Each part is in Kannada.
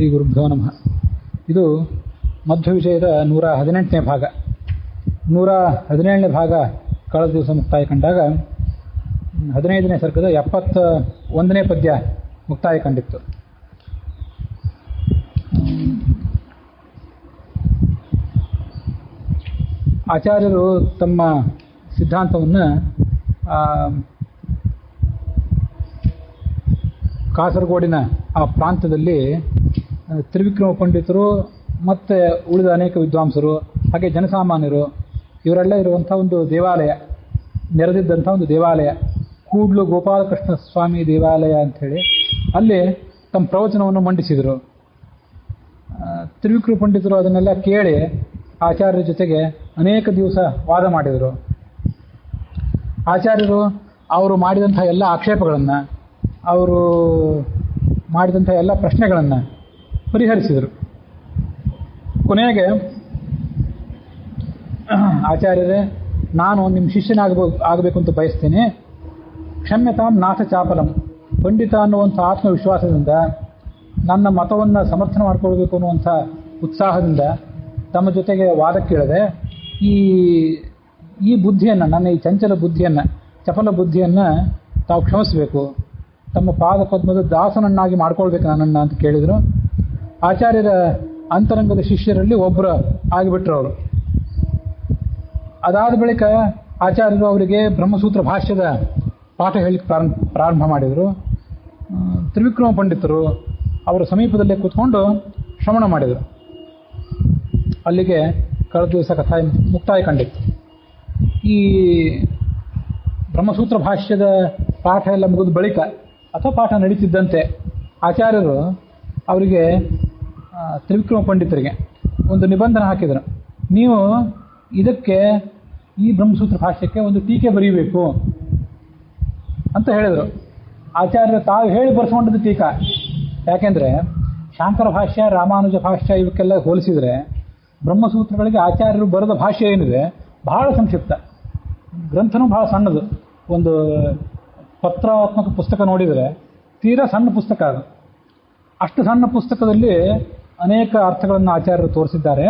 ಶ್ರೀ ಗುರುಭ್ಯೋ ನಮಃ. ಇದು ಮಧ್ವ ವಿಜಯದ 118ನೇ ಭಾಗ. 117ನೇ ಭಾಗ ಕಳೆದ ದಿವಸ ಮುಕ್ತಾಯ ಕಂಡಾಗ 15ನೇ ಸರ್ಗದ 71ನೇ ಪದ್ಯ ಮುಕ್ತಾಯ ಕಂಡಿತ್ತು. ಆಚಾರ್ಯರು ತಮ್ಮ ಸಿದ್ಧಾಂತವನ್ನು ಕಾಸರಗೋಡಿನ ಆ ಪ್ರಾಂತದಲ್ಲಿ ತ್ರಿವಿಕ್ರಮ ಪಂಡಿತರು ಮತ್ತು ಉಳಿದ ಅನೇಕ ವಿದ್ವಾಂಸರು ಹಾಗೆ ಜನಸಾಮಾನ್ಯರು ಇವರೆಲ್ಲ ಇರುವಂಥ ಒಂದು ದೇವಾಲಯ, ನೆರೆದಿದ್ದಂಥ ಒಂದು ದೇವಾಲಯ, ಕೂಡ್ಲು ಗೋಪಾಲಕೃಷ್ಣ ಸ್ವಾಮಿ ದೇವಾಲಯ ಅಂಥೇಳಿ ಅಲ್ಲಿ ತಮ್ಮ ಪ್ರವಚನವನ್ನು ಮಂಡಿಸಿದರು. ತ್ರಿವಿಕ್ರಮ ಪಂಡಿತರು ಅದನ್ನೆಲ್ಲ ಕೇಳಿ ಆಚಾರ್ಯರ ಜೊತೆಗೆ ಅನೇಕ ದಿವಸ ವಾದ ಮಾಡಿದರು. ಆಚಾರ್ಯರು ಅವರು ಮಾಡಿದಂಥ ಎಲ್ಲ ಆಕ್ಷೇಪಗಳನ್ನು, ಅವರು ಮಾಡಿದಂಥ ಎಲ್ಲ ಪ್ರಶ್ನೆಗಳನ್ನು ಪರಿಹರಿಸಿದರು. ಕೊನೆಗೆ ಆಚಾರ್ಯರೇ, ನಾನು ನಿಮ್ಮ ಆಗಬೇಕು ಅಂತ ಬಯಸ್ತೇನೆ. ಕ್ಷಮ್ಯತಾಂ ನಾಥ ಚಾಪಲಂ. ಪಂಡಿತ ಅನ್ನುವಂಥ ಆತ್ಮವಿಶ್ವಾಸದಿಂದ, ನನ್ನ ಮತವನ್ನು ಸಮರ್ಥನೆ ಮಾಡಿಕೊಳ್ಬೇಕು ಅನ್ನುವಂಥ ಉತ್ಸಾಹದಿಂದ ತಮ್ಮ ಜೊತೆಗೆ ವಾದಕ್ಕಿಳದೆ ಈ ಬುದ್ಧಿಯನ್ನು, ನನ್ನ ಈ ಚಂಚಲ ಬುದ್ಧಿಯನ್ನು, ಚಪಲ ಬುದ್ಧಿಯನ್ನು ತಾವು ಕ್ಷಮಿಸಬೇಕು, ತಮ್ಮ ಪಾದ ಪದ್ಮದ ದಾಸನನ್ನಾಗಿ ಮಾಡ್ಕೊಳ್ಬೇಕು ನನ್ನನ್ನು ಅಂತ ಕೇಳಿದರು. ಆಚಾರ್ಯರ ಅಂತರಂಗದ ಶಿಷ್ಯರಲ್ಲಿ ಒಬ್ಬರು ಆಗಿಬಿಟ್ರು ಅವರು. ಅದಾದ ಬಳಿಕ ಆಚಾರ್ಯರು ಅವರಿಗೆ ಬ್ರಹ್ಮಸೂತ್ರ ಭಾಷ್ಯದ ಪಾಠ ಹೇಳಿಕ್ಕೆ ಪ್ರಾರಂಭ ಮಾಡಿದರು. ತ್ರಿವಿಕ್ರಮ ಪಂಡಿತರು ಅವರ ಸಮೀಪದಲ್ಲೇ ಕೂತ್ಕೊಂಡು ಶ್ರವಣ ಮಾಡಿದರು. ಅಲ್ಲಿಗೆ ಕಳೆದ ದಿವಸ ಕಥಾ ಮುಕ್ತಾಯ ಕಂಡಿತ್ತು. ಈ ಬ್ರಹ್ಮಸೂತ್ರ ಭಾಷ್ಯದ ಪಾಠ ಎಲ್ಲ ಮುಗಿದ ಬಳಿಕ ಅಥವಾ ಪಾಠ ನಡೀತಿದ್ದಂತೆ ಆಚಾರ್ಯರು ಅವರಿಗೆ, ತ್ರಿವಿಕ್ರಮ ಪಂಡಿತರಿಗೆ ಒಂದು ನಿಬಂಧನೆ ಹಾಕಿದರು. ನೀವು ಇದಕ್ಕೆ, ಈ ಬ್ರಹ್ಮಸೂತ್ರ ಭಾಷ್ಯಕ್ಕೆ ಒಂದು ಟೀಕೆ ಬರೀಬೇಕು ಅಂತ ಹೇಳಿದರು. ಆಚಾರ್ಯರು ತಾವು ಹೇಳಿ ಬರ್ಸ್ಕೊಂಡದ್ದು ಟೀಕಾ. ಯಾಕೆಂದರೆ ಶಾಂಕರ ಭಾಷ್ಯ, ರಾಮಾನುಜ ಭಾಷ್ಯ ಇವಕ್ಕೆಲ್ಲ ಹೋಲಿಸಿದರೆ ಬ್ರಹ್ಮಸೂತ್ರಗಳಿಗೆ ಆಚಾರ್ಯರು ಬರೆದ ಭಾಷ್ಯ ಏನಿದೆ ಬಹಳ ಸಂಕ್ಷಿಪ್ತ, ಗ್ರಂಥನೂ ಬಹಳ ಸಣ್ಣದು. ಒಂದು ಪತ್ರಾತ್ಮಕ ಪುಸ್ತಕ ನೋಡಿದರೆ ತೀರಾ ಸಣ್ಣ ಪುಸ್ತಕ ಅದು. ಅಷ್ಟು ಸಣ್ಣ ಪುಸ್ತಕದಲ್ಲಿ ಅನೇಕ ಅರ್ಥಗಳನ್ನು ಆಚಾರ್ಯರು ತೋರಿಸಿದ್ದಾರೆ.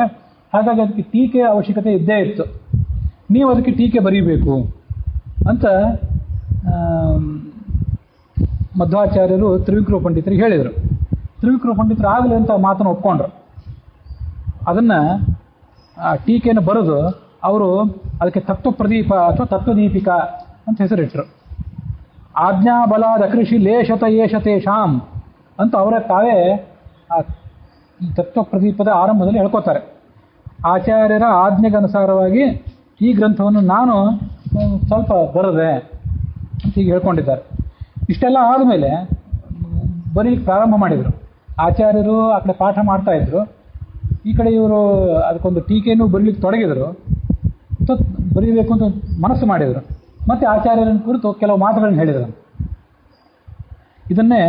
ಹಾಗಾಗಿ ಅದಕ್ಕೆ ಟೀಕೆಯ ಅವಶ್ಯಕತೆ ಇದ್ದೇ ಇತ್ತು. ನೀವು ಅದಕ್ಕೆ ಟೀಕೆ ಬರೀಬೇಕು ಅಂತ ಮಧ್ವಾಚಾರ್ಯರು ತ್ರಿವಿಕ್ರಮ ಪಂಡಿತರಿಗೆ ಹೇಳಿದರು. ತ್ರಿವಿಕ್ರಮ ಪಂಡಿತರು ಆಗಲಿ ಅಂತ ಮಾತನ್ನು ಒಪ್ಕೊಂಡ್ರು. ಅದನ್ನು ಟೀಕೆಯನ್ನು ಬರೆದು ಅವರು ಅದಕ್ಕೆ ತತ್ವಪ್ರದೀಪ ಅಥವಾ ತತ್ವದೀಪಿಕಾ ಅಂತ ಹೆಸರಿಟ್ಟರು. ಆಜ್ಞಾಬಲಾದ ಕೃಷಿ ಲೇಷತ ಏಷತೇಷಾಂ ಅಂತ ಅವರೇ ತಾವೇ ಈ ತತ್ವಪ್ರದೀಪದ ಆರಂಭದಲ್ಲಿ ಹೇಳ್ಕೊತಾರೆ. ಆಚಾರ್ಯರ ಆಜ್ಞೆಗನುಸಾರವಾಗಿ ಈ ಗ್ರಂಥವನ್ನು ನಾನು ಸ್ವಲ್ಪ ಬರೆದೆ ಅಂತ ಹೀಗೆ ಹೇಳ್ಕೊಂಡಿದ್ದಾರೆ. ಇಷ್ಟೆಲ್ಲ ಆದಮೇಲೆ ಬರೀಲಿಕ್ಕೆ ಪ್ರಾರಂಭ ಮಾಡಿದರು. ಆಚಾರ್ಯರು ಆ ಕಡೆ ಪಾಠ ಮಾಡ್ತಾಯಿದ್ರು, ಈ ಕಡೆ ಇವರು ಅದಕ್ಕೊಂದು ಟೀಕೆಯನ್ನು ಬರೀಲಿಕ್ಕೆ ತೊಡಗಿದರು. ಬರೀಬೇಕು ಅಂತ ಮನಸ್ಸು ಮಾಡಿದರು. ಮತ್ತು ಆಚಾರ್ಯರನ್ನು ಕುರಿತು ಕೆಲವು ಮಾತುಗಳನ್ನು ಹೇಳಿದರು. ಇದನ್ನೇ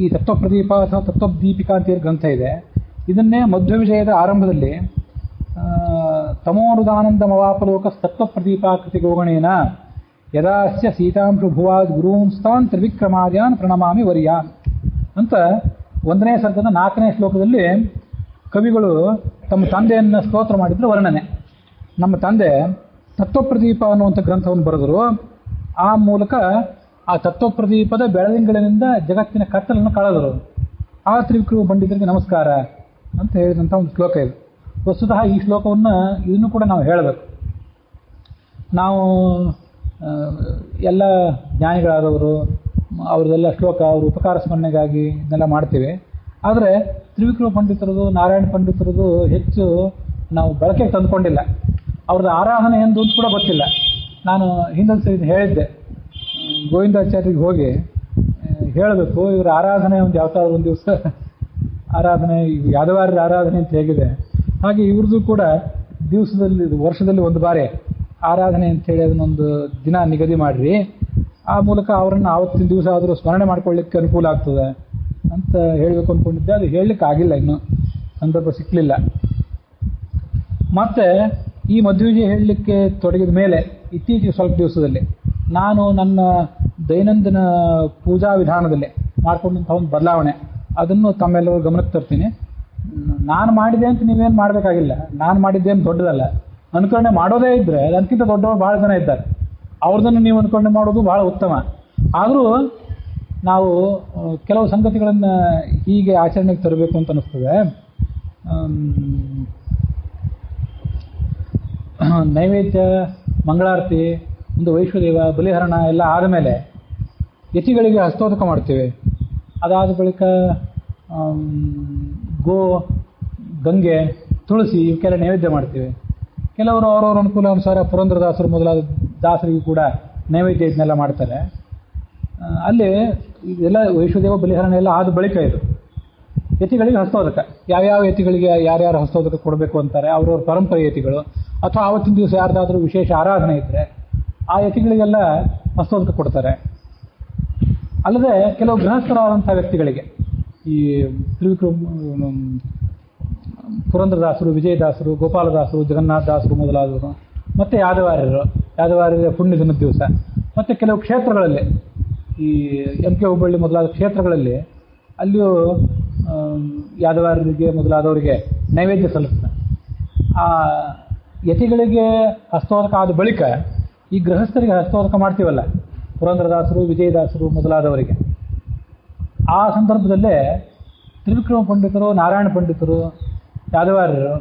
ಈ ತತ್ವಪ್ರದೀಪ ಅಥವಾ ತತ್ವದೀಪಿಕಾ ಅಂತ ಗ್ರಂಥ ಇದೆ. ಇದನ್ನೇ ಮಧ್ವ ವಿಜಯದ ಆರಂಭದಲ್ಲಿ ತಮೋನುದಾನಂದಮವಾಪಲೋಕ ತತ್ವಪ್ರದೀಪಾಕೃತಿ ಗೋಗಣೇನ ಯದಾಸ್ಯ ಸೀತಾಂಶು ಭುವಾದ್ ಗುರೂಂಸ್ತಾನ್ ತ್ರಿವಿಕ್ರಮಾದ್ಯಾನ್ ಪ್ರಣಮಾಮಿ ವರ್ಯಾನ್ ಅಂತ 1ನೇ ಸರ್ಗದ 4ನೇ ಶ್ಲೋಕದಲ್ಲಿ ಕವಿಗಳು ತಮ್ಮ ತಂದೆಯನ್ನು ಸ್ತೋತ್ರ ಮಾಡಿದ್ರು. ವರ್ಣನೆ, ನಮ್ಮ ತಂದೆ ತತ್ವಪ್ರದೀಪ ಅನ್ನುವಂಥ ಗ್ರಂಥವನ್ನು ಬರೆದರು. ಆ ಮೂಲಕ ಆ ತತ್ವಪ್ರದೀಪದ ಬೆಳದಿಂಗಳಿನಿಂದ ಜಗತ್ತಿನ ಕತ್ತಲನ್ನು ಕಳೆದರು. ಆ ತ್ರಿವಿಕ್ರಮ ಪಂಡಿತರಿಗೆ ನಮಸ್ಕಾರ ಅಂತ ಹೇಳಿದಂಥ ಒಂದು ಶ್ಲೋಕ ಇದು. ವಸ್ತುತಃ ಈ ಶ್ಲೋಕವನ್ನು ಇದನ್ನು ಕೂಡ ನಾವು ಹೇಳಬೇಕು. ನಾವು ಎಲ್ಲ ಜ್ಞಾನಿಗಳಾದವರು ಅವ್ರದ್ದೆಲ್ಲ ಶ್ಲೋಕ, ಅವ್ರ ಉಪಕಾರ ಸ್ಮರಣೆಗಾಗಿ ಇದನ್ನೆಲ್ಲ ಮಾಡ್ತೀವಿ. ಆದರೆ ತ್ರಿವಿಕ್ರಮ ಪಂಡಿತರದು, ನಾರಾಯಣ ಪಂಡಿತರದು ಹೆಚ್ಚು ನಾವು ಬಳಕೆಗೆ ತಂದುಕೊಂಡಿಲ್ಲ. ಅವ್ರದ್ದು ಆರಾಧನೆ ಎಂದು ಅಂತ ಕೂಡ ಗೊತ್ತಿಲ್ಲ. ನಾನು ಹಿಂದೊಂದು ಸರಿ ಹೇಳಿದ್ದೆ, ಗೋವಿಂದಾಚಾರ್ಯರಿಗೆ ಹೋಗಿ ಹೇಳಬೇಕು, ಇವರ ಆರಾಧನೆ ಒಂದು ಯಾವತ್ತಾದ್ರೂ ಒಂದು ದಿವಸ ಆರಾಧನೆ, ಯಾದವಾರ್ಯರ ಆರಾಧನೆ ಅಂತ ಹೇಗಿದೆ ಹಾಗೆ ಇವ್ರದ್ದು ಕೂಡ ದಿವಸದಲ್ಲಿ, ವರ್ಷದಲ್ಲಿ ಒಂದು ಬಾರಿ ಆರಾಧನೆ ಅಂಥೇಳಿ ಅದನ್ನೊಂದು ದಿನ ನಿಗದಿ ಮಾಡಿರಿ. ಆ ಮೂಲಕ ಅವರನ್ನು ಆವತ್ತಿನ ದಿವಸ ಆದರೂ ಸ್ಮರಣೆ ಮಾಡ್ಕೊಳ್ಳಿಕ್ಕೆ ಅನುಕೂಲ ಆಗ್ತದೆ ಅಂತ ಹೇಳಬೇಕು ಅಂದ್ಕೊಂಡಿದ್ದೆ. ಅದು ಹೇಳಲಿಕ್ಕೆ ಆಗಿಲ್ಲ, ಇನ್ನೂ ಸಂದರ್ಭ ಸಿಕ್ಕಲಿಲ್ಲ. ಮತ್ತು ಈ ಮಧ್ವವಿಜಯ ಹೇಳಲಿಕ್ಕೆ ತೊಡಗಿದ ಮೇಲೆ ಇತ್ತೀಚೆಗೆ ಸ್ವಲ್ಪ ದಿವಸದಲ್ಲಿ ನಾನು ನನ್ನ ದೈನಂದಿನ ಪೂಜಾ ವಿಧಾನದಲ್ಲಿ ಮಾಡಿಕೊಂಡಂಥ ಒಂದು ಬದಲಾವಣೆ, ಅದನ್ನು ತಮ್ಮೆಲ್ಲರೂ ಗಮನಕ್ಕೆ ತರ್ತೀನಿ. ನಾನು ಮಾಡಿದೆ ಅಂತ ನೀವೇನು ಮಾಡಬೇಕಾಗಿಲ್ಲ. ನಾನು ಮಾಡಿದ್ದೇನು ದೊಡ್ಡದಲ್ಲ. ಅನುಕರಣೆ ಮಾಡೋದೇ ಇದ್ದರೆ ಅದಕ್ಕಿಂತ ದೊಡ್ಡವರು ಭಾಳ ಜನ ಇದ್ದಾರೆ. ಅವ್ರದನ್ನು ನೀವು ಅನುಕರಣೆ ಮಾಡೋದು ಭಾಳ ಉತ್ತಮ. ಆದರೂ ನಾವು ಕೆಲವು ಸಂಗತಿಗಳನ್ನು ಹೀಗೆ ಆಚರಣೆಗೆ ತರಬೇಕು ಅಂತ ಅನ್ನಿಸ್ತದೆ. ನೈವೇದ್ಯ, ಮಂಗಳಾರತಿ, ಒಂದು ವೈಶ್ವದೇವ, ಬಲಿಹರಣ ಎಲ್ಲ ಆದಮೇಲೆ ಯತಿಗಳಿಗೆ ಹಸ್ತೋದಕ ಮಾಡ್ತೇವೆ. ಅದಾದ ಬಳಿಕ ಗೋ, ಗಂಗೆ, ತುಳಸಿ ಇವಕ್ಕೆಲ್ಲ ನೈವೇದ್ಯ ಮಾಡ್ತೇವೆ. ಕೆಲವರು ಅವರವ್ರ ಅನುಕೂಲಾನುಸಾರ ಪುರಂದರದಾಸರು ಮೊದಲಾದ ದಾಸರಿಗೂ ಕೂಡ ನೈವೇದ್ಯ ಇದನ್ನೆಲ್ಲ ಮಾಡ್ತಾರೆ. ಅಲ್ಲಿ ಇದೆಲ್ಲ ವೈಶ್ವದೇವ, ಬಲಿಹರಣ ಎಲ್ಲ ಆದ ಬಳಿಕ ಇದು ಯತಿಗಳಿಗೆ ಹಸ್ತೋದಕ. ಯಾವ್ಯಾವ ಯತಿಗಳಿಗೆ ಯಾರ್ಯಾರು ಹಸ್ತೋದಕ ಕೊಡಬೇಕು ಅಂತಾರೆ, ಅವ್ರವ್ರ ಪರಂಪರೆ ಯತಿಗಳು, ಅಥವಾ ಆವತ್ತಿನ ದಿವಸ ಯಾರ್ದಾದ್ರೂ ವಿಶೇಷ ಆರಾಧನೆ ಇದ್ದರೆ ಆ ಯತಿಗಳಿಗೆಲ್ಲ ಹಸ್ತೋದಕ ಕೊಡ್ತಾರೆ. ಅಲ್ಲದೆ ಕೆಲವು ಗೃಹಸ್ಥರಾದಂಥ ವ್ಯಕ್ತಿಗಳಿಗೆ, ಈ ಪುರಂದರದಾಸರು, ವಿಜಯದಾಸರು, ಗೋಪಾಲದಾಸರು, ಜಗನ್ನಾಥದಾಸರು ಮೊದಲಾದವರು, ಮತ್ತು ಯಾದವಾರ್ಯರ ಪುಣ್ಯ ದಿನದ ದಿವಸ, ಮತ್ತು ಕೆಲವು ಕ್ಷೇತ್ರಗಳಲ್ಲಿ ಈ ಎಂ ಕೆ ಹುಬ್ಬಳ್ಳಿ ಮೊದಲಾದ ಕ್ಷೇತ್ರಗಳಲ್ಲಿ ಅಲ್ಲಿಯೂ ಯಾದವಾರ್ಯರಿಗೆ ಮೊದಲಾದವರಿಗೆ ನೈವೇದ್ಯ ಸಲ್ಲಿಸ್ತಾರೆ. ಆ ಯತಿಗಳಿಗೆ ಹಸ್ತೋದಕ ಆದ ಬಳಿಕ ಈ ಗೃಹಸ್ಥರಿಗೆ ಹಸ್ತೋದಕ ಮಾಡ್ತೀವಲ್ಲ, ಪುರಂದರದಾಸರು, ವಿಜಯದಾಸರು ಮೊದಲಾದವರಿಗೆ, ಆ ಸಂದರ್ಭದಲ್ಲೇ ತ್ರಿವಿಕ್ರಮ ಪಂಡಿತರು, ನಾರಾಯಣ ಪಂಡಿತರು, ಯಾದವಾರ್ಯರು,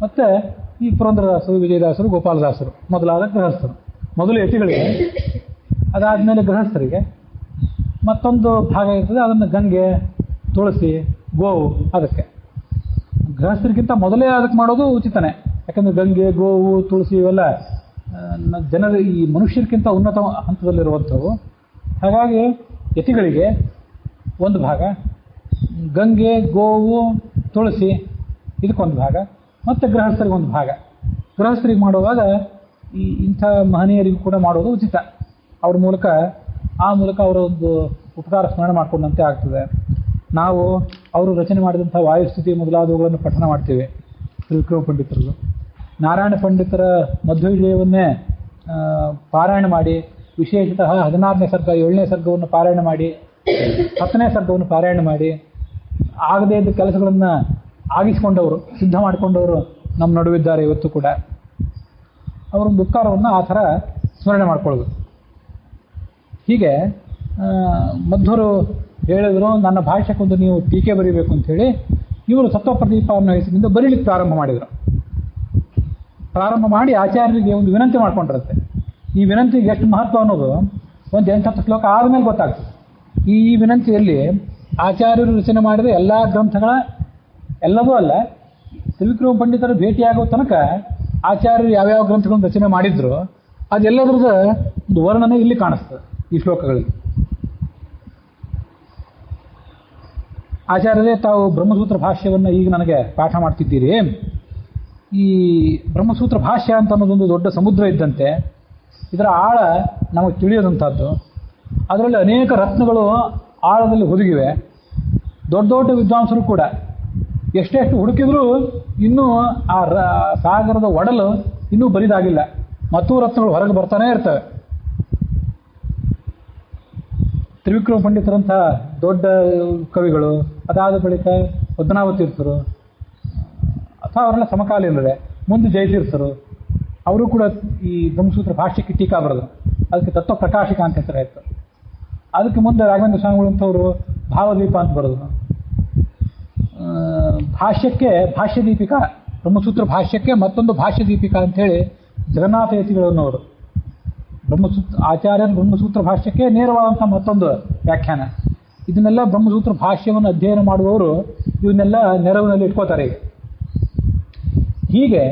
ಮತ್ತು ಈ ಪುರಂದರದಾಸರು, ವಿಜಯದಾಸರು, ಗೋಪಾಲದಾಸರು ಮೊದಲಾದ ಗೃಹಸ್ಥರು, ಮೊದಲು ಯತಿಗಳಿಗೆ, ಅದಾದಮೇಲೆ ಗೃಹಸ್ಥರಿಗೆ ಮತ್ತೊಂದು ಭಾಗ ಇರ್ತದೆ. ಅದನ್ನು ಗಂಗೆ, ತುಳಸಿ, ಗೋವು, ಅದಕ್ಕೆ ಗೃಹಸ್ಥರಿಗಿಂತ ಮೊದಲೇ ಅದಕ್ಕೆ ಮಾಡೋದು ಉಚಿತನೇ. ಯಾಕಂದರೆ ಗಂಗೆ, ಗೋವು, ತುಳಸಿ ಇವೆಲ್ಲ ಜನರ ಈ ಮನುಷ್ಯರಿಗಿಂತ ಉನ್ನತ ಹಂತದಲ್ಲಿರುವಂಥವು. ಹಾಗಾಗಿ ಯತಿಗಳಿಗೆ ಒಂದು ಭಾಗ, ಗಂಗೆ, ಗೋವು, ತುಳಸಿ ಇದಕ್ಕೊಂದು ಭಾಗ, ಮತ್ತು ಗೃಹಸ್ಥರಿಗೆ ಒಂದು ಭಾಗ. ಗೃಹಸ್ಥರಿಗೆ ಮಾಡುವಾಗ ಇಂಥ ಮಹನೀಯರಿಗೂ ಕೂಡ ಮಾಡೋದು ಉಚಿತ. ಅವ್ರ ಮೂಲಕ ಅವರ ಒಂದು ಉಪಕಾರ ಸ್ಮರಣೆ ಮಾಡಿಕೊಂಡಂತೆ ಆಗ್ತದೆ. ನಾವು ಅವರು ರಚನೆ ಮಾಡಿದಂಥ ವಾಯುಸ್ಥಿತಿ ಮೊದಲಾದವುಗಳನ್ನು ಪಠನ ಮಾಡ್ತೇವೆ. ತ್ರಿವಿಕ್ರಮ ಪಂಡಿತರದು, ನಾರಾಯಣ ಪಂಡಿತರ ಮಧ್ವವಿಜಯವನ್ನೇ ಪಾರಾಯಣ ಮಾಡಿ, ವಿಶೇಷತಃ 16ನೇ ಸರ್ಗ, 7ನೇ ಸರ್ಗವನ್ನು ಪಾರಾಯಣ ಮಾಡಿ, 10ನೇ ಸರ್ಗವನ್ನು ಪಾರಾಯಣ ಮಾಡಿ, ಆಗದೇ ಇದ್ದ ಕೆಲಸಗಳನ್ನು ಆಗಿಸ್ಕೊಂಡವರು, ಸಿದ್ಧ ಮಾಡಿಕೊಂಡವರು ನಮ್ಮ ನಡುವಿದ್ದಾರೆ ಇವತ್ತು ಕೂಡ. ಅವರೊಂದು ಉಪಕಾರವನ್ನು ಆ ಥರ ಸ್ಮರಣೆ ಮಾಡ್ಕೊಳ್ಳೋದು. ಹೀಗೆ ಮಧ್ವರು ಹೇಳಿದರು, ನನ್ನ ಭಾಷ್ಯಕ್ಕೊಂದು ನೀವು ಟೀಕೆ ಬರೀಬೇಕು ಅಂಥೇಳಿ ಇವರು ಸತ್ವಪ್ರದೀಪ ಅನ್ನೋ ಹೆಸರಿನಿಂದ ಬರೀಲಿಕ್ಕೆ ಪ್ರಾರಂಭ ಮಾಡಿದರು. ಪ್ರಾರಂಭ ಮಾಡಿ ಆಚಾರ್ಯರಿಗೆ ಒಂದು ವಿನಂತಿ ಮಾಡ್ಕೊಂಡಿರುತ್ತೆ. ಈ ವಿನಂತಿಗೆ ಎಷ್ಟು ಮಹತ್ವ ಅನ್ನೋದು ಒಂದು 8-10 ಶ್ಲೋಕ ಆದಮೇಲೆ ಗೊತ್ತಾಗ್ತದೆ. ಈ ವಿನಂತಿಯಲ್ಲಿ ಆಚಾರ್ಯರು ರಚನೆ ಮಾಡಿದ ಎಲ್ಲ ಗ್ರಂಥಗಳ ಎಲ್ಲದೂ ಅಲ್ಲ, ತ್ರಿವಿಕ್ರಮ ಪಂಡಿತರು ಭೇಟಿಯಾಗೋ ತನಕ ಆಚಾರ್ಯರು ಯಾವ್ಯಾವ ಗ್ರಂಥಗಳನ್ನು ರಚನೆ ಮಾಡಿದ್ರು ಅದೆಲ್ಲದ್ರದ ಒಂದು ವರ್ಣನೆ ಇಲ್ಲಿ ಕಾಣಿಸ್ತದೆ ಈ ಶ್ಲೋಕಗಳಲ್ಲಿ. ಆಚಾರ್ಯರೇ ತಾವು ಬ್ರಹ್ಮಸೂತ್ರ ಭಾಷ್ಯವನ್ನು ಈಗ ನನಗೆ ಪಾಠ ಮಾಡ್ತಿದ್ದೀರಿ. ಈ ಬ್ರಹ್ಮಸೂತ್ರ ಭಾಷ್ಯ ಅಂತ ಅನ್ನೋದೊಂದು ದೊಡ್ಡ ಸಮುದ್ರ ಇದ್ದಂತೆ, ಇದರ ಆಳ ನಮಗೆ ತಿಳಿಯೋದಂಥದ್ದು. ಅದರಲ್ಲಿ ಅನೇಕ ರತ್ನಗಳು ಆಳದಲ್ಲಿ ಹುದುಗಿವೆ. ದೊಡ್ಡ ದೊಡ್ಡ ವಿದ್ವಾಂಸರು ಕೂಡ ಎಷ್ಟೆಷ್ಟು ಹುಡುಕಿದ್ರೂ ಇನ್ನೂ ಆ ಸಾಗರದ ಒಡಲು ಇನ್ನೂ ಬರಿದಾಗಿಲ್ಲ. ಮತ್ತೂ ರತ್ನಗಳು ಹೊರಗೆ ಬರ್ತಾನೇ ಇರ್ತವೆ. ತ್ರಿವಿಕ್ರಮ ಪಂಡಿತರಂಥ ದೊಡ್ಡ ಕವಿಗಳು, ಅದಾದ ಬಳಿಕ ಪದ್ಮನಾಭತೀರ್ಥರು, ಅಥವಾ ಅವರೆಲ್ಲ ಸಮಕಾಲೀನರೇ, ಮುಂದೆ ಜಯತೀರ್ಥರು, ಅವರು ಕೂಡ ಈ ಬ್ರಹ್ಮಸೂತ್ರ ಭಾಷ್ಯಕ್ಕೆ ಟೀಕಾ ಬರೆದರು. ಅದಕ್ಕೆ ತತ್ವ ಪ್ರಕಾಶಿಕ ಅಂತ ಹೆಸರಾಯಿತು. ಅದಕ್ಕೆ ಮುಂದೆ ರಾಘವೇಂದ್ರ ಸ್ವಾಮಿಗಳಂಥವರು ಭಾವದೀಪ ಅಂತ ಬರೆದರು. ಭಾಷ್ಯಕ್ಕೆ ಭಾಷ್ಯದೀಪಿಕಾ, ಬ್ರಹ್ಮಸೂತ್ರ ಭಾಷ್ಯಕ್ಕೆ ಮತ್ತೊಂದು ಭಾಷ್ಯದೀಪಿಕಾ ಅಂಥೇಳಿ ಜಗನ್ನಾಥ ಯತಿಗಳನ್ನವರು ಆಚಾರ್ಯರು ಬ್ರಹ್ಮಸೂತ್ರ ಭಾಷ್ಯಕ್ಕೆ ನೇರವಾದಂಥ ಮತ್ತೊಂದು ವ್ಯಾಖ್ಯಾನ. ಇದನ್ನೆಲ್ಲ ಬ್ರಹ್ಮಸೂತ್ರ ಭಾಷ್ಯವನ್ನು ಅಧ್ಯಯನ ಮಾಡುವವರು ಇವನ್ನೆಲ್ಲ ನೆರವಿನಲ್ಲಿ ಇಟ್ಕೋತಾರೆ. ಹೀಗೆ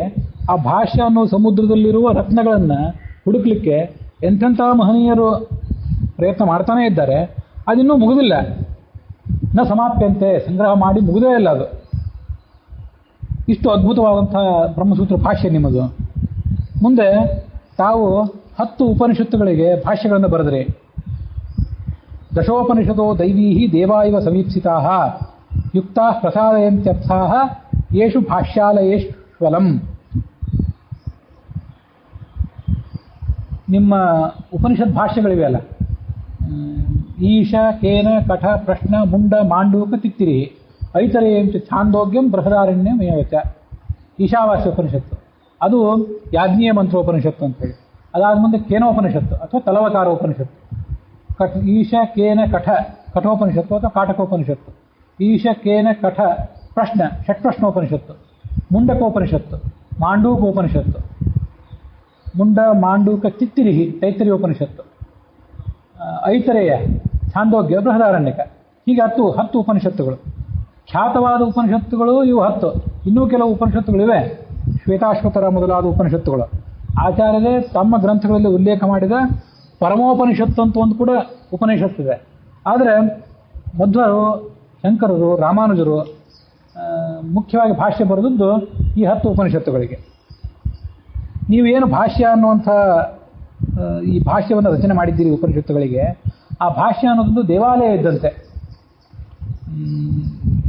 ಆ ಭಾಷ್ಯ ಅನ್ನೋ ಸಮುದ್ರದಲ್ಲಿರುವ ರತ್ನಗಳನ್ನು ಹುಡುಕ್ಲಿಕ್ಕೆ ಎಂಥೆಂಥ ಮಹನೀಯರು ಪ್ರಯತ್ನ ಮಾಡ್ತಾನೇ ಇದ್ದಾರೆ. ಅದಿನ್ನೂ ಮುಗಿದಿಲ್ಲ. ನ ಸಮಾಪ್ಯಂತೆ, ಸಂಗ್ರಹ ಮಾಡಿ ಮುಗಿದೇ ಇಲ್ಲ ಅದು. ಇಷ್ಟು ಅದ್ಭುತವಾದಂಥ ಬ್ರಹ್ಮಸೂತ್ರ ಭಾಷ್ಯ ನಿಮ್ಮದು. ಮುಂದೆ ತಾವು 10 ಉಪನಿಷತ್ತುಗಳಿಗೆ ಭಾಷ್ಯಗಳನ್ನು ಬರೆದ್ರಿ. ದಶೋಪನಿಷದೋ ದೈವೀಹಿ ದೇವಾ ಇವ ಸಮೀಪ್ಸಿತಾ ಯುಕ್ತಾ ಪ್ರಸಾದಯಂತ್ಯರ್ಥಾ ಯೇಷು ಭಾಷ್ಯಾಲಯೇಶ್ವಲಂ. ನಿಮ್ಮ ಉಪನಿಷತ್ ಭಾಷ್ಯಗಳಿವೆ ಅಲ್ಲ, ಈಶ ಕೇನ ಕಠ ಪ್ರಶ್ನ ಮುಂಡ ಮಾಂಡೂಕ ತಿತ್ತಿರಿ ಐತರೇಯಂಚ ಛಾಂದೋಗ್ಯಂ ಬೃಹದಾರಣ್ಯ ಮೇವಚ. ಈಶಾವಾಸ್ಯ ಉಪನಿಷತ್ತು ಅದು ಯಾಜ್ಞೀಯ ಮಂತ್ರೋಪನಿಷತ್ತು ಅಂತೇಳಿ. ಅದಾದ ಮುಂದೆ ಕೇನೋಪನಿಷತ್ತು ಅಥವಾ ತಲವಕಾರ ಉಪನಿಷತ್ತು. ಈಶ ಕೇನ ಕಠ ಕಠೋಪನಿಷತ್ತು ಅಥವಾ ಕಾಟಕೋಪನಿಷತ್ತು. ಈಶ ಕೇನ ಕಠ ಪ್ರಶ್ನ ಷಟ್ಪ್ರಶ್ನೋಪನಿಷತ್ತು. ಮುಂಡಕೋಪನಿಷತ್ತು, ಮಾಂಡೂಕೋಪನಿಷತ್ತು, ಮುಂಡ ಮಾಂಡೂಕ ತಿತ್ತಿರಿಹಿ ತೈತ್ತರಿಯ ಉಪನಿಷತ್ತು, ಐತರೇಯ ಛಾಂದೋಗ್ಯ ಬೃಹದಾರಣ್ಯಕ. ಹೀಗೆ 10 ಉಪನಿಷತ್ತುಗಳು. ಖ್ಯಾತವಾದ ಉಪನಿಷತ್ತುಗಳು ಇವು 10. ಇನ್ನೂ ಕೆಲವು ಉಪನಿಷತ್ತುಗಳಿವೆ, ಶ್ವೇತಾಶ್ವತರ ಮೊದಲಾದ ಉಪನಿಷತ್ತುಗಳು. ಆಚಾರ್ಯರೇ ತಮ್ಮ ಗ್ರಂಥಗಳಲ್ಲಿ ಉಲ್ಲೇಖ ಮಾಡಿದ ಪರಮೋಪನಿಷತ್ತು ಅಂತ ಒಂದು ಕೂಡ ಉಪನಿಷತ್ತಿದೆ. ಆದರೆ ಮಧ್ವರು, ಶಂಕರರು, ರಾಮಾನುಜರು ಮುಖ್ಯವಾಗಿ ಭಾಷ್ಯ ಬರೆದದ್ದು ಈ 10 ಉಪನಿಷತ್ತುಗಳಿಗೆ. ನೀವೇನು ಭಾಷ್ಯ ಅನ್ನುವಂಥ ಈ ಭಾಷ್ಯವನ್ನು ರಚನೆ ಮಾಡಿದ್ದೀರಿ ಉಪನಿಷತ್ತುಗಳಿಗೆ, ಆ ಭಾಷ್ಯ ಅನ್ನೋದೊಂದು ದೇವಾಲಯ ಇದ್ದಂತೆ.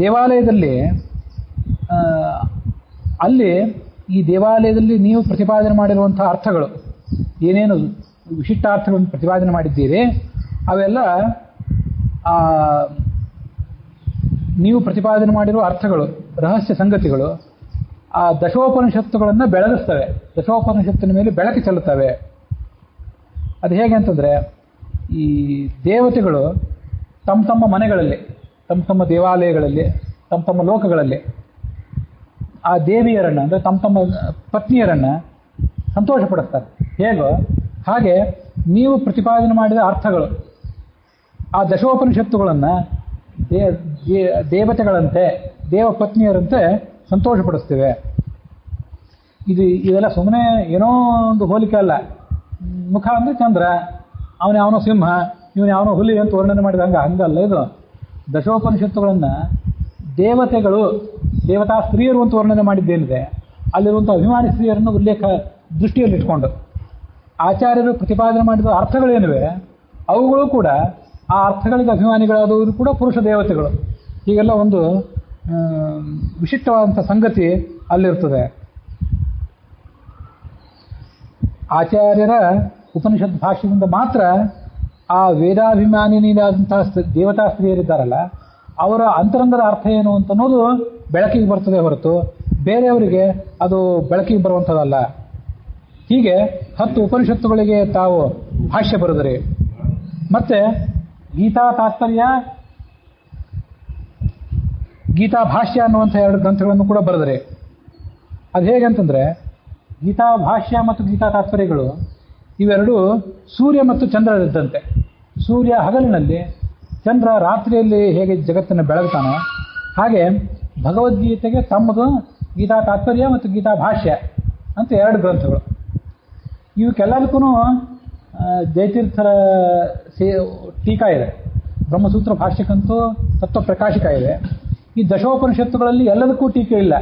ದೇವಾಲಯದಲ್ಲಿ ಅಲ್ಲಿ ಈ ದೇವಾಲಯದಲ್ಲಿ ನೀವು ಪ್ರತಿಪಾದನೆ ಮಾಡಿರುವಂಥ ಅರ್ಥಗಳು ಏನೇನು ವಿಶಿಷ್ಟಾರ್ಥಗಳನ್ನು ಪ್ರತಿಪಾದನೆ ಮಾಡಿದ್ದೀರಿ, ಅವೆಲ್ಲ ನೀವು ಪ್ರತಿಪಾದನೆ ಮಾಡಿರುವ ಅರ್ಥಗಳು, ರಹಸ್ಯ ಸಂಗತಿಗಳು ಆ ದಶೋಪನಿಷತ್ತುಗಳನ್ನು ಬೆಳಗಿಸ್ತವೆ, ದಶೋಪನಿಷತ್ತಿನ ಮೇಲೆ ಬೆಳಕು ಚೆಲ್ಲುತ್ತವೆ. ಅದು ಹೇಗೆ ಅಂತಂದರೆ, ಈ ದೇವತೆಗಳು ತಮ್ಮ ತಮ್ಮ ಮನೆಗಳಲ್ಲಿ, ತಮ್ಮ ತಮ್ಮ ದೇವಾಲಯಗಳಲ್ಲಿ, ತಮ್ಮ ತಮ್ಮ ಲೋಕಗಳಲ್ಲಿ ಆ ದೇವಿಯರನ್ನು ಅಂದರೆ ತಮ್ಮ ತಮ್ಮ ಪತ್ನಿಯರನ್ನು ಸಂತೋಷಪಡಿಸ್ತಾರೆ. ಹೇಗೋ ಹಾಗೆ ನೀವು ಪ್ರತಿಪಾದನೆ ಮಾಡಿದ ಅರ್ಥಗಳು ಆ ದಶೋಪನಿಷತ್ತುಗಳನ್ನು ದೇವತೆಗಳಂತೆ, ದೇವ ಪತ್ನಿಯರಂತೆ ಸಂತೋಷಪಡಿಸ್ತೇವೆ. ಇದೆಲ್ಲ ಸುಮ್ಮನೆ ಏನೋ ಒಂದು ಹೋಲಿಕೆ ಅಲ್ಲ. ಮುಖ ಅಂದರೆ ಚಂದ್ರ, ಅವನೋ ಸಿಂಹ, ಇವನು ಯಾವನೋ ಹುಲಿ ಅಂತ ವರ್ಣನೆ ಮಾಡಿದ ಹಂಗಲ್ಲ. ಇದು ದಶೋಪನಿಷತ್ತುಗಳನ್ನು ದೇವತೆಗಳು, ದೇವತಾ ಸ್ತ್ರೀಯರು ಅಂತ ವರ್ಣನೆ ಮಾಡಿದ್ದೇನಿದೆ, ಅಲ್ಲಿರುವಂಥ ಅಭಿಮಾನಿ ಸ್ತ್ರೀಯರನ್ನು ಉಲ್ಲೇಖ ದೃಷ್ಟಿಯಲ್ಲಿಟ್ಕೊಂಡು ಆಚಾರ್ಯರು ಪ್ರತಿಪಾದನೆ ಮಾಡಿದ ಅರ್ಥಗಳೇನಿವೆ ಅವುಗಳು ಕೂಡ ಆ ಅರ್ಥಗಳಿಗೆ ಅಭಿಮಾನಿಗಳಾದವರು ಕೂಡ ಪುರುಷ ದೇವತೆಗಳು. ಹೀಗೆಲ್ಲ ಒಂದು ವಿಶಿಷ್ಟವಾದಂಥ ಸಂಗತಿ ಅಲ್ಲಿರ್ತದೆ. ಆಚಾರ್ಯರ ಉಪನಿಷತ್ ಭಾಷ್ಯದಿಂದ ಮಾತ್ರ ಆ ವೇದಾಭಿಮಾನಿನಿಯಾದಂತಹ ದೇವತಾ ಸ್ತ್ರೀಯರಿದ್ದಾರಲ್ಲ ಅವರ ಅಂತರಂಗದ ಅರ್ಥ ಏನು ಅಂತ ಅನ್ನೋದು ಬೆಳಕಿಗೆ ಬರ್ತದೆ ಹೊರತು ಬೇರೆಯವರಿಗೆ ಅದು ಬೆಳಕಿಗೆ ಬರುವಂಥದ್ದಲ್ಲ. ಹೀಗೆ 10 ಉಪನಿಷತ್ತುಗಳಿಗೆ ತಾವು ಭಾಷ್ಯ ಬರೆದರೆ, ಮತ್ತೆ ಗೀತಾ ತಾತ್ಪರ್ಯ, ಗೀತಾ ಭಾಷ್ಯ ಅನ್ನುವಂಥ 2 ಗ್ರಂಥಗಳನ್ನು ಕೂಡ ಬರೆದರೆ. ಅದು ಹೇಗೆ ಅಂತಂದರೆ, ಗೀತಾ ಭಾಷ್ಯ ಮತ್ತು ಗೀತಾ ತಾತ್ಪರ್ಯಗಳು ಇವೆರಡೂ ಸೂರ್ಯ ಮತ್ತು ಚಂದ್ರರಿದ್ದಂತೆ. ಸೂರ್ಯ ಹಗಲಿನಲ್ಲಿ, ಚಂದ್ರ ರಾತ್ರಿಯಲ್ಲಿ ಹೇಗೆ ಜಗತ್ತನ್ನು ಬೆಳಗ್ತಾನೋ ಹಾಗೆ ಭಗವದ್ಗೀತೆಗೆ ತಮ್ಮದು ಗೀತಾ ತಾತ್ಪರ್ಯ ಮತ್ತು ಗೀತಾ ಭಾಷ್ಯ ಅಂತ 2 ಗ್ರಂಥಗಳು. ಇವಕ್ಕೆಲ್ಲದಕ್ಕೂ ಜಯತೀರ್ಥರ ಟೀಕಾ ಇದೆ. ಬ್ರಹ್ಮಸೂತ್ರ ಭಾಷ್ಯಕ್ಕಂತೂ ತತ್ವಪ್ರಕಾಶಿಕ ಇದೆ. ಈ ದಶೋಪನಿಷತ್ತುಗಳಲ್ಲಿ ಎಲ್ಲದಕ್ಕೂ ಟೀಕೆ ಇಲ್ಲ,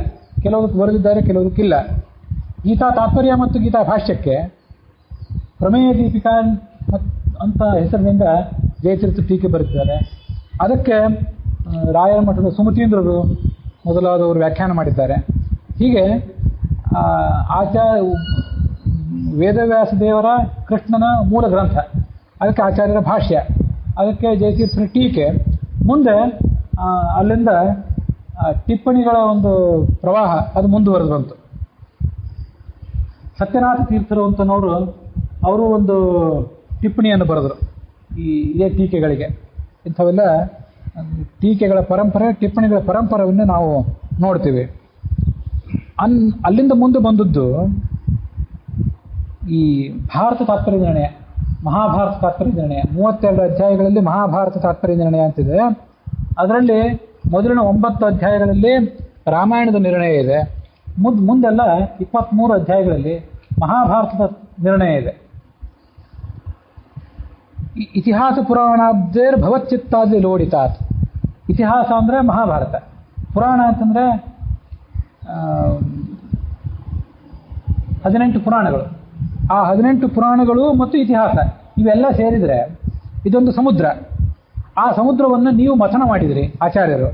ಕೆಲವದಕ್ಕೆ ಬರೆದಿದ್ದಾರೆ, ಕೆಲವದಕ್ಕಿಲ್ಲ. ಗೀತಾ ತಾತ್ಪರ್ಯ ಮತ್ತು ಗೀತಾ ಭಾಷ್ಯಕ್ಕೆ ಪ್ರಮೇಯ ದೀಪಿಕಾ ಅಂತ ಹೆಸರಿನಿಂದ ಜಯತೀರ್ಥ ಟೀಕೆ ಬರೆದಿದ್ದಾರೆ. ಅದಕ್ಕೆ ರಾಯರ ಮಠದ ಸುಮತೀಂದ್ರರು ಮೊದಲಾದವರು ವ್ಯಾಖ್ಯಾನ ಮಾಡಿದ್ದಾರೆ. ಹೀಗೆ ವೇದವ್ಯಾಸ ದೇವರ ಕೃಷ್ಣನ ಮೂಲ ಗ್ರಂಥ, ಅದಕ್ಕೆ ಆಚಾರ್ಯರ ಭಾಷ್ಯ, ಅದಕ್ಕೆ ಜಯತೀರ್ಥರ ಟೀಕೆ, ಮುಂದೆ ಅಲ್ಲಿಂದ ಟಿಪ್ಪಣಿಗಳ ಒಂದು ಪ್ರವಾಹ ಅದು ಮುಂದುವರೆದು ಬಂತು. ಸತ್ಯನಾಥ ತೀರ್ಥರು ಅಂತನವರು ಅವರು ಒಂದು ಟಿಪ್ಪಣಿಯನ್ನು ಬರೆದರು ಇದೇ ಟೀಕೆಗಳಿಗೆ. ಇಂಥವೆಲ್ಲ ಟೀಕೆಗಳ ಪರಂಪರೆ, ಟಿಪ್ಪಣಿಗಳ ಪರಂಪರೆಯನ್ನು ನಾವು ನೋಡ್ತೀವಿ. ಅಲ್ಲಿಂದ ಮುಂದೆ ಬಂದದ್ದು ಈ ಭಾರತ ತಾತ್ಪರ್ಯ ನಿರ್ಣಯ, ಮಹಾಭಾರತ ತಾತ್ಪರ್ಯ ನಿರ್ಣಯ. 32 ಅಧ್ಯಾಯಗಳಲ್ಲಿ ಮಹಾಭಾರತ ತಾತ್ಪರ್ಯ ನಿರ್ಣಯ ಅಂತಿದೆ. ಅದರಲ್ಲಿ ಮೊದಲಿನ 9 ಅಧ್ಯಾಯಗಳಲ್ಲಿ ರಾಮಾಯಣದ ನಿರ್ಣಯ ಇದೆ. ಮುಂದೆಲ್ಲ 23 ಅಧ್ಯಾಯಗಳಲ್ಲಿ ಮಹಾಭಾರತದ ನಿರ್ಣಯ ಇದೆ. ಇತಿಹಾಸ ಪುರಾಣಾಬ್ದೇರ್ ಭವಚ್ಚಿತ್ತಾದಿ ಲೋಡಿತಾತ್. ಇತಿಹಾಸ ಅಂದರೆ ಮಹಾಭಾರತ, ಪುರಾಣ ಅಂತಂದರೆ 18 ಪುರಾಣಗಳು. ಆ 18 ಪುರಾಣಗಳು ಮತ್ತು ಇತಿಹಾಸ ಇವೆಲ್ಲ ಸೇರಿದರೆ ಇದೊಂದು ಸಮುದ್ರ. ಆ ಸಮುದ್ರವನ್ನು ನೀವು ಮಥನ ಮಾಡಿದಿರಿ ಆಚಾರ್ಯರು.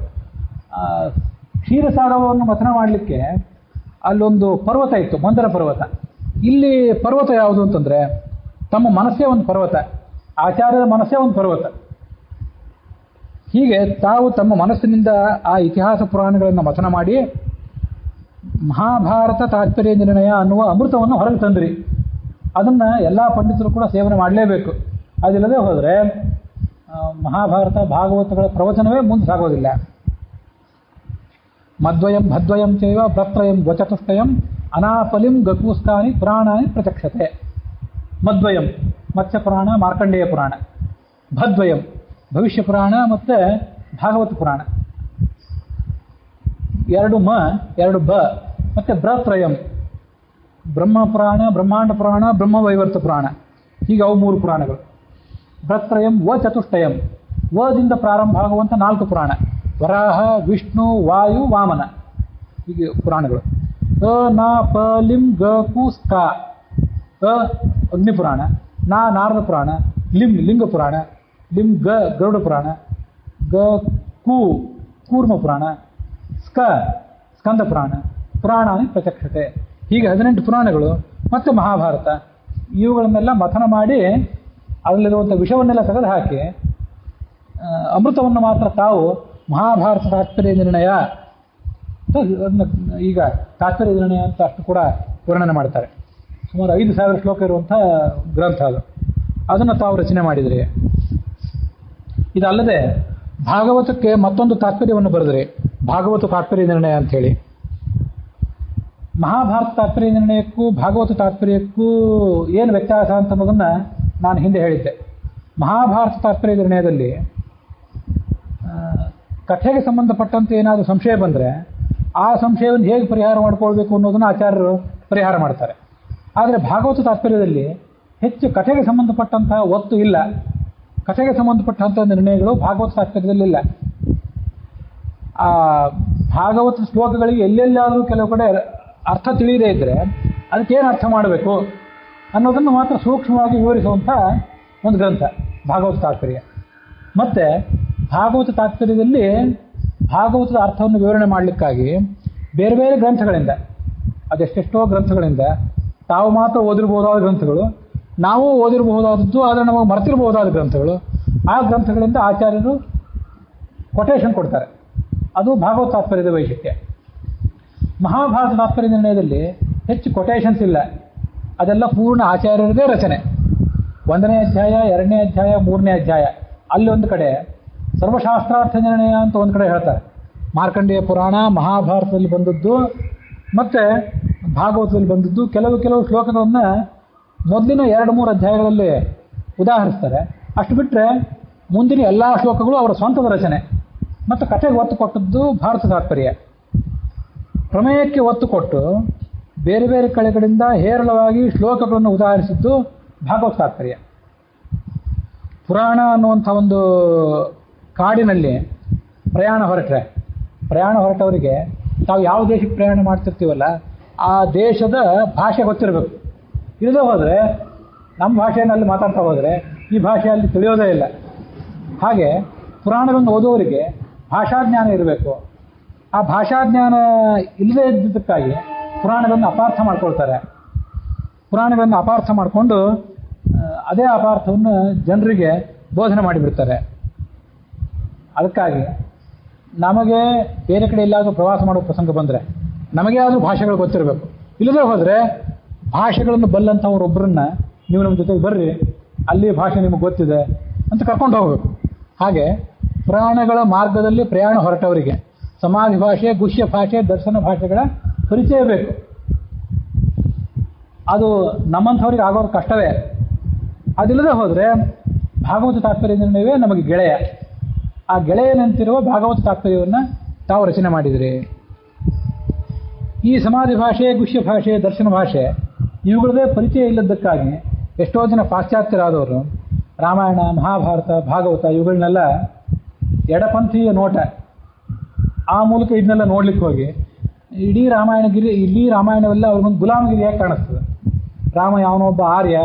ಕ್ಷೀರಸಾಗರವನ್ನು ಮಥನ ಮಾಡಲಿಕ್ಕೆ ಅಲ್ಲೊಂದು ಪರ್ವತ ಇತ್ತು, ಮಂದರ ಪರ್ವತ. ಇಲ್ಲಿ ಪರ್ವತ ಯಾವುದು ಅಂತಂದರೆ ತಮ್ಮ ಮನಸ್ಸೇ ಒಂದು ಪರ್ವತ, ಆಚಾರ್ಯರ ಮನಸ್ಸೇ ಒಂದು ಪರ್ವತ. ಹೀಗೆ ತಾವು ತಮ್ಮ ಮನಸ್ಸಿನಿಂದ ಆ ಇತಿಹಾಸ ಪುರಾಣಗಳನ್ನು ಮಥನ ಮಾಡಿ ಮಹಾಭಾರತ ತಾತ್ಪರ್ಯ ನಿರ್ಣಯ ಅನ್ನುವ ಅಮೃತವನ್ನು ಹೊರಗೆ ತಂದ್ರಿ. ಅದನ್ನು ಎಲ್ಲ ಪಂಡಿತರು ಕೂಡ ಸೇವನೆ ಮಾಡಲೇಬೇಕು. ಅದಿಲ್ಲದೆ ಹೋದರೆ ಮಹಾಭಾರತ ಭಾಗವತಗಳ ಪ್ರವಚನವೇ ಮುಂದೆ ಸಾಗೋದಿಲ್ಲ. ಮದ್ವಯಂ ಭದ್ವಯಂ ಚೈವ ಭ್ರತ್ರಯಂ ವಚತುಷ್ಟಯಂ ಅನಾಪಲಿಂ ಗಕೂಸ್ಕಾನಿ ಪುರಾಣಾನಿ ಪ್ರಚಕ್ಷತೆ. ಮದ್ವಯಂ ಮತ್ಸ್ಯ ಪುರಾಣ, ಮಾರ್ಕಂಡೇಯ ಪುರಾಣ. ಭದ್ವಯಂ ಭವಿಷ್ಯ ಪುರಾಣ ಮತ್ತು ಭಾಗವತ ಪುರಾಣ. 2 ಮ 2 ಬ. ಮತ್ತು ಭ್ರತ್ರಯಂ ಬ್ರಹ್ಮ ಪುರಾಣ, ಬ್ರಹ್ಮಾಂಡ ಪುರಾಣ, ಬ್ರಹ್ಮವೈವರ್ತ ಪುರಾಣ. ಹೀಗೆ ಅವು 3 ಪುರಾಣಗಳು. ಭ್ರತ್ರಯಂ ವ ಚತುಷ್ಟಯಂ, ವದಿಂದ ಪ್ರಾರಂಭ ಆಗುವಂಥ 4 ಪುರಾಣ. ವರಾಹ, ವಿಷ್ಣು, ವಾಯು, ವಾಮನ. ಹೀಗೆ ಪುರಾಣಗಳು. ಅ ನಾ ಪ ಲಿಂ ಗ ಕು ಸ್ಕ. ಅ ಅಗ್ನಿ ಪುರಾಣ, ನಾ ನಾರದ ಪುರಾಣ, ಲಿಂ ಲಿಂಗ ಪುರಾಣ, ಲಿಂ ಗ ಗರುಡ ಪುರಾಣ, ಗ ಕು ಕೂರ್ಮ ಪುರಾಣ, ಸ್ಕ ಸ್ಕಂದ ಪುರಾಣ, ಪುರಾಣಾನಿ ಪ್ರಚಕ್ಷತೆ. ಹೀಗೆ 18 ಪುರಾಣಗಳು ಮತ್ತು ಮಹಾಭಾರತ ಇವುಗಳನ್ನೆಲ್ಲ ಮಥನ ಮಾಡಿ ಅದರಲ್ಲಿರುವಂಥ ವಿಷವನ್ನೆಲ್ಲ ತೆಗೆದು ಹಾಕಿ ಅಮೃತವನ್ನು ಮಾತ್ರ ತಾವು ಮಹಾಭಾರತ ತಾತ್ಪರ್ಯ ನಿರ್ಣಯ ಈಗ ತಾತ್ಪರ್ಯ ನಿರ್ಣಯ ಅಂತ ಅಷ್ಟು ಕೂಡ ವರ್ಣನೆ ಮಾಡ್ತಾರೆ. ಸುಮಾರು 5,000 ಶ್ಲೋಕ ಇರುವಂಥ ಗ್ರಂಥ ಅದು. ಅದನ್ನು ತಾವು ರಚನೆ ಮಾಡಿದ್ರಿ. ಇದಲ್ಲದೆ ಭಾಗವತಕ್ಕೆ ಮತ್ತೊಂದು ತಾತ್ಪರ್ಯವನ್ನು ಬರೆದ್ರಿ, ಭಾಗವತ ತಾತ್ಪರ್ಯ ನಿರ್ಣಯ ಅಂಥೇಳಿ. ಮಹಾಭಾರತ ತಾತ್ಪರ್ಯ ನಿರ್ಣಯಕ್ಕೂ ಭಾಗವತ ತಾತ್ಪರ್ಯಕ್ಕೂ ಏನು ವ್ಯತ್ಯಾಸ ಅಂತ ಅನ್ನೋದನ್ನು ನಾನು ಹಿಂದೆ ಹೇಳಿದ್ದೆ. ಮಹಾಭಾರತ ತಾತ್ಪರ್ಯ ನಿರ್ಣಯದಲ್ಲಿ ಕಥೆಗೆ ಸಂಬಂಧಪಟ್ಟಂತೆ ಏನಾದರೂ ಸಂಶಯ ಬಂದರೆ ಆ ಸಂಶಯವನ್ನು ಹೇಗೆ ಪರಿಹಾರ ಮಾಡಿಕೊಳ್ಬೇಕು ಅನ್ನೋದನ್ನು ಆಚಾರ್ಯರು ಪರಿಹಾರ ಮಾಡ್ತಾರೆ. ಆದರೆ ಭಾಗವತ ತಾತ್ಪರ್ಯದಲ್ಲಿ ಹೆಚ್ಚು ಕಥೆಗೆ ಸಂಬಂಧಪಟ್ಟಂತಹ ಒತ್ತು ಇಲ್ಲ. ಕಥೆಗೆ ಸಂಬಂಧಪಟ್ಟಂಥ ನಿರ್ಣಯಗಳು ಭಾಗವತ ತಾತ್ಪರ್ಯದಲ್ಲಿಲ್ಲ. ಆ ಭಾಗವತ ಶ್ಲೋಕಗಳಿಗೆ ಎಲ್ಲೆಲ್ಲಾದರೂ ಕೆಲವು ಕಡೆ ಅರ್ಥ ತಿಳಿಯದೇ ಇದ್ದರೆ ಅದಕ್ಕೇನು ಅರ್ಥ ಮಾಡಬೇಕು ಅನ್ನೋದನ್ನು ಮಾತ್ರ ಸೂಕ್ಷ್ಮವಾಗಿ ವಿವರಿಸುವಂಥ ಒಂದು ಗ್ರಂಥ ಭಾಗವತ ತಾತ್ಪರ್ಯ. ಮತ್ತು ಭಾಗವತ ತಾತ್ಪರ್ಯದಲ್ಲಿ ಭಾಗವತದ ಅರ್ಥವನ್ನು ವಿವರಣೆ ಮಾಡಲಿಕ್ಕಾಗಿ ಬೇರೆ ಬೇರೆ ಗ್ರಂಥಗಳಿಂದ, ಅದೆಷ್ಟೆಷ್ಟೋ ಗ್ರಂಥಗಳಿಂದ ತಾವು ಮಾತ್ರ ಓದಿರಬಹುದಾದ ಗ್ರಂಥಗಳು, ನಾವು ಓದಿರಬಹುದಾದದ್ದು ಆದರೆ ನಮಗೆ ಮರೆತಿರಬಹುದಾದ ಗ್ರಂಥಗಳು, ಆ ಗ್ರಂಥಗಳಿಂದ ಆಚಾರ್ಯರು ಕೊಟೇಶನ್ ಕೊಡ್ತಾರೆ. ಅದು ಭಾಗವತ ತಾತ್ಪರ್ಯದ ವೈಶಿಷ್ಟ್ಯ. ಮಹಾಭಾರತ ತಾತ್ಪರ್ಯ ನಿರ್ಣಯದಲ್ಲಿ ಹೆಚ್ಚು ಕೊಟೇಶನ್ಸ್ ಇಲ್ಲ. ಅದೆಲ್ಲ ಪೂರ್ಣ ಆಚಾರ್ಯರದೇ ರಚನೆ. 1ನೇ ಅಧ್ಯಾಯ, 2ನೇ ಅಧ್ಯಾಯ, 3ನೇ ಅಧ್ಯಾಯ. ಅಲ್ಲಿ ಒಂದು ಕಡೆ ಸರ್ವಶಾಸ್ತ್ರಾರ್ಥ ನಿರ್ಣಯ ಅಂತ ಒಂದು ಕಡೆ ಹೇಳ್ತಾರೆ. ಮಾರ್ಕಂಡೇಯ ಪುರಾಣ ಮಹಾಭಾರತದಲ್ಲಿ ಬಂದದ್ದು ಮತ್ತು ಭಾಗವತದಲ್ಲಿ ಬಂದದ್ದು ಕೆಲವು ಶ್ಲೋಕಗಳನ್ನು ಮೊದಲಿನ 2-3 ಅಧ್ಯಾಯಗಳಲ್ಲಿ ಉದಾಹರಿಸ್ತಾರೆ. ಅಷ್ಟು ಬಿಟ್ಟರೆ ಮುಂದಿನ ಎಲ್ಲ ಶ್ಲೋಕಗಳು ಅವರ ಸ್ವಂತದ ರಚನೆ. ಮತ್ತು ಕಥೆಗೆ ಒತ್ತು ಕೊಟ್ಟದ್ದು ಭಾರತ ತಾತ್ಪರ್ಯ. ಪ್ರಮೇಯಕ್ಕೆ ಒತ್ತು ಕೊಟ್ಟು ಬೇರೆ ಬೇರೆ ಕಡೆಗಳಿಂದ ಹೇರಳವಾಗಿ ಶ್ಲೋಕಗಳನ್ನು ಉದಾಹರಿಸಿದ್ದು ಭಾಗವತ ತಾತ್ಪರ್ಯ. ಪುರಾಣ ಅನ್ನುವಂಥ ಒಂದು ಕಾಡಿನಲ್ಲಿ ಪ್ರಯಾಣ ಹೊರಟವರಿಗೆ ತಾವು ಯಾವ ದೇಶಕ್ಕೆ ಪ್ರಯಾಣ ಮಾಡ್ತಿರ್ತೀವಲ್ಲ ಆ ದೇಶದ ಭಾಷೆ ಗೊತ್ತಿರಬೇಕು. ಇಲ್ಲದೆ ಹೋದರೆ ನಮ್ಮ ಭಾಷೆಯಲ್ಲಿ ಮಾತಾಡ್ತಾ ಹೋದರೆ ಈ ಭಾಷೆಯಲ್ಲಿ ತಿಳಿಯೋದೇ ಇಲ್ಲ. ಹಾಗೆ ಪುರಾಣಗಳನ್ನು ಓದುವವರಿಗೆ ಭಾಷಾಜ್ಞಾನ ಇರಬೇಕು. ಆ ಭಾಷಾಜ್ಞಾನ ಇಲ್ಲದೇ ಇದ್ದಿದ್ದಕ್ಕಾಗಿ ಪುರಾಣಗಳನ್ನು ಅಪಾರ್ಥ ಮಾಡ್ಕೊಳ್ತಾರೆ. ಪುರಾಣಗಳನ್ನು ಅಪಾರ್ಥ ಮಾಡಿಕೊಂಡು ಅದೇ ಅಪಾರ್ಥವನ್ನು ಜನರಿಗೆ ಬೋಧನೆ ಮಾಡಿಬಿಡ್ತಾರೆ. ಅದಕ್ಕಾಗಿ ನಮಗೆ ಬೇರೆ ಕಡೆ ಎಲ್ಲಾದರೂ ಪ್ರವಾಸ ಮಾಡೋ ಪ್ರಸಂಗ ಬಂದರೆ ನಮಗೆ ಆದರೂ ಭಾಷೆಗಳು ಗೊತ್ತಿರಬೇಕು. ಇಲ್ಲದೇ ಹೋದರೆ ಭಾಷೆಗಳನ್ನು ಬಲ್ಲಂಥವ್ರೊಬ್ಬರನ್ನ ನೀವು ನಮ್ಮ ಜೊತೆಗೆ ಬರ್ರಿ, ಅಲ್ಲಿ ಭಾಷೆ ನಿಮಗೆ ಗೊತ್ತಿದೆ ಅಂತ ಕರ್ಕೊಂಡು ಹೋಗಬೇಕು. ಹಾಗೆ ಪುರಾಣಗಳ ಮಾರ್ಗದಲ್ಲಿ ಪ್ರಯಾಣ ಹೊರಟವರಿಗೆ ಸಮಾಧಿ ಭಾಷೆ, ಗುಹ್ಯ ಭಾಷೆ, ದರ್ಶನ ಭಾಷೆಗಳ ಪರಿಚಯ ಬೇಕು. ಅದು ನಮ್ಮಂಥವ್ರಿಗೆ ಆಗೋದು ಕಷ್ಟವೇ. ಅದಿಲ್ಲದೆ ಹೋದರೆ ಭಾಗವತ ತಾತ್ಪರ್ಯ ನಿರ್ಣಯವೇ ನಮಗೆ ಗೆಳೆಯ. ಆ ಗೆಳೆಯನಂತಿರುವ ಭಾಗವತ ತಾತ್ಪರ್ಯವನ್ನು ತಾವು ರಚನೆ ಮಾಡಿದಿರಿ. ಈ ಸಮಾಧಿ ಭಾಷೆ, ಗುಹ್ಯ ಭಾಷೆ, ದರ್ಶನ ಭಾಷೆ ಇವುಗಳದೇ ಪರಿಚಯ ಇಲ್ಲದಕ್ಕಾಗಿ ಎಷ್ಟೋ ಜನ ಪಾಶ್ಚಾತ್ಯರಾದವರು ರಾಮಾಯಣ, ಮಹಾಭಾರತ, ಭಾಗವತ ಇವುಗಳನ್ನೆಲ್ಲ ಎಡಪಂಥೀಯ ನೋಟ, ಆ ಮೂಲಕ ಇದನ್ನೆಲ್ಲ ನೋಡ್ಲಿಕ್ಕೆ ಹೋಗಿ ಇಡೀ ರಾಮಾಯಣವೆಲ್ಲ ಅವ್ರಿಗೊಂದು ಗುಲಾಮಗಿರಿಯಾಗಿ ಕಾಣಿಸ್ತದೆ. ರಾಮ ಯಾವನೊಬ್ಬ ಆರ್ಯ,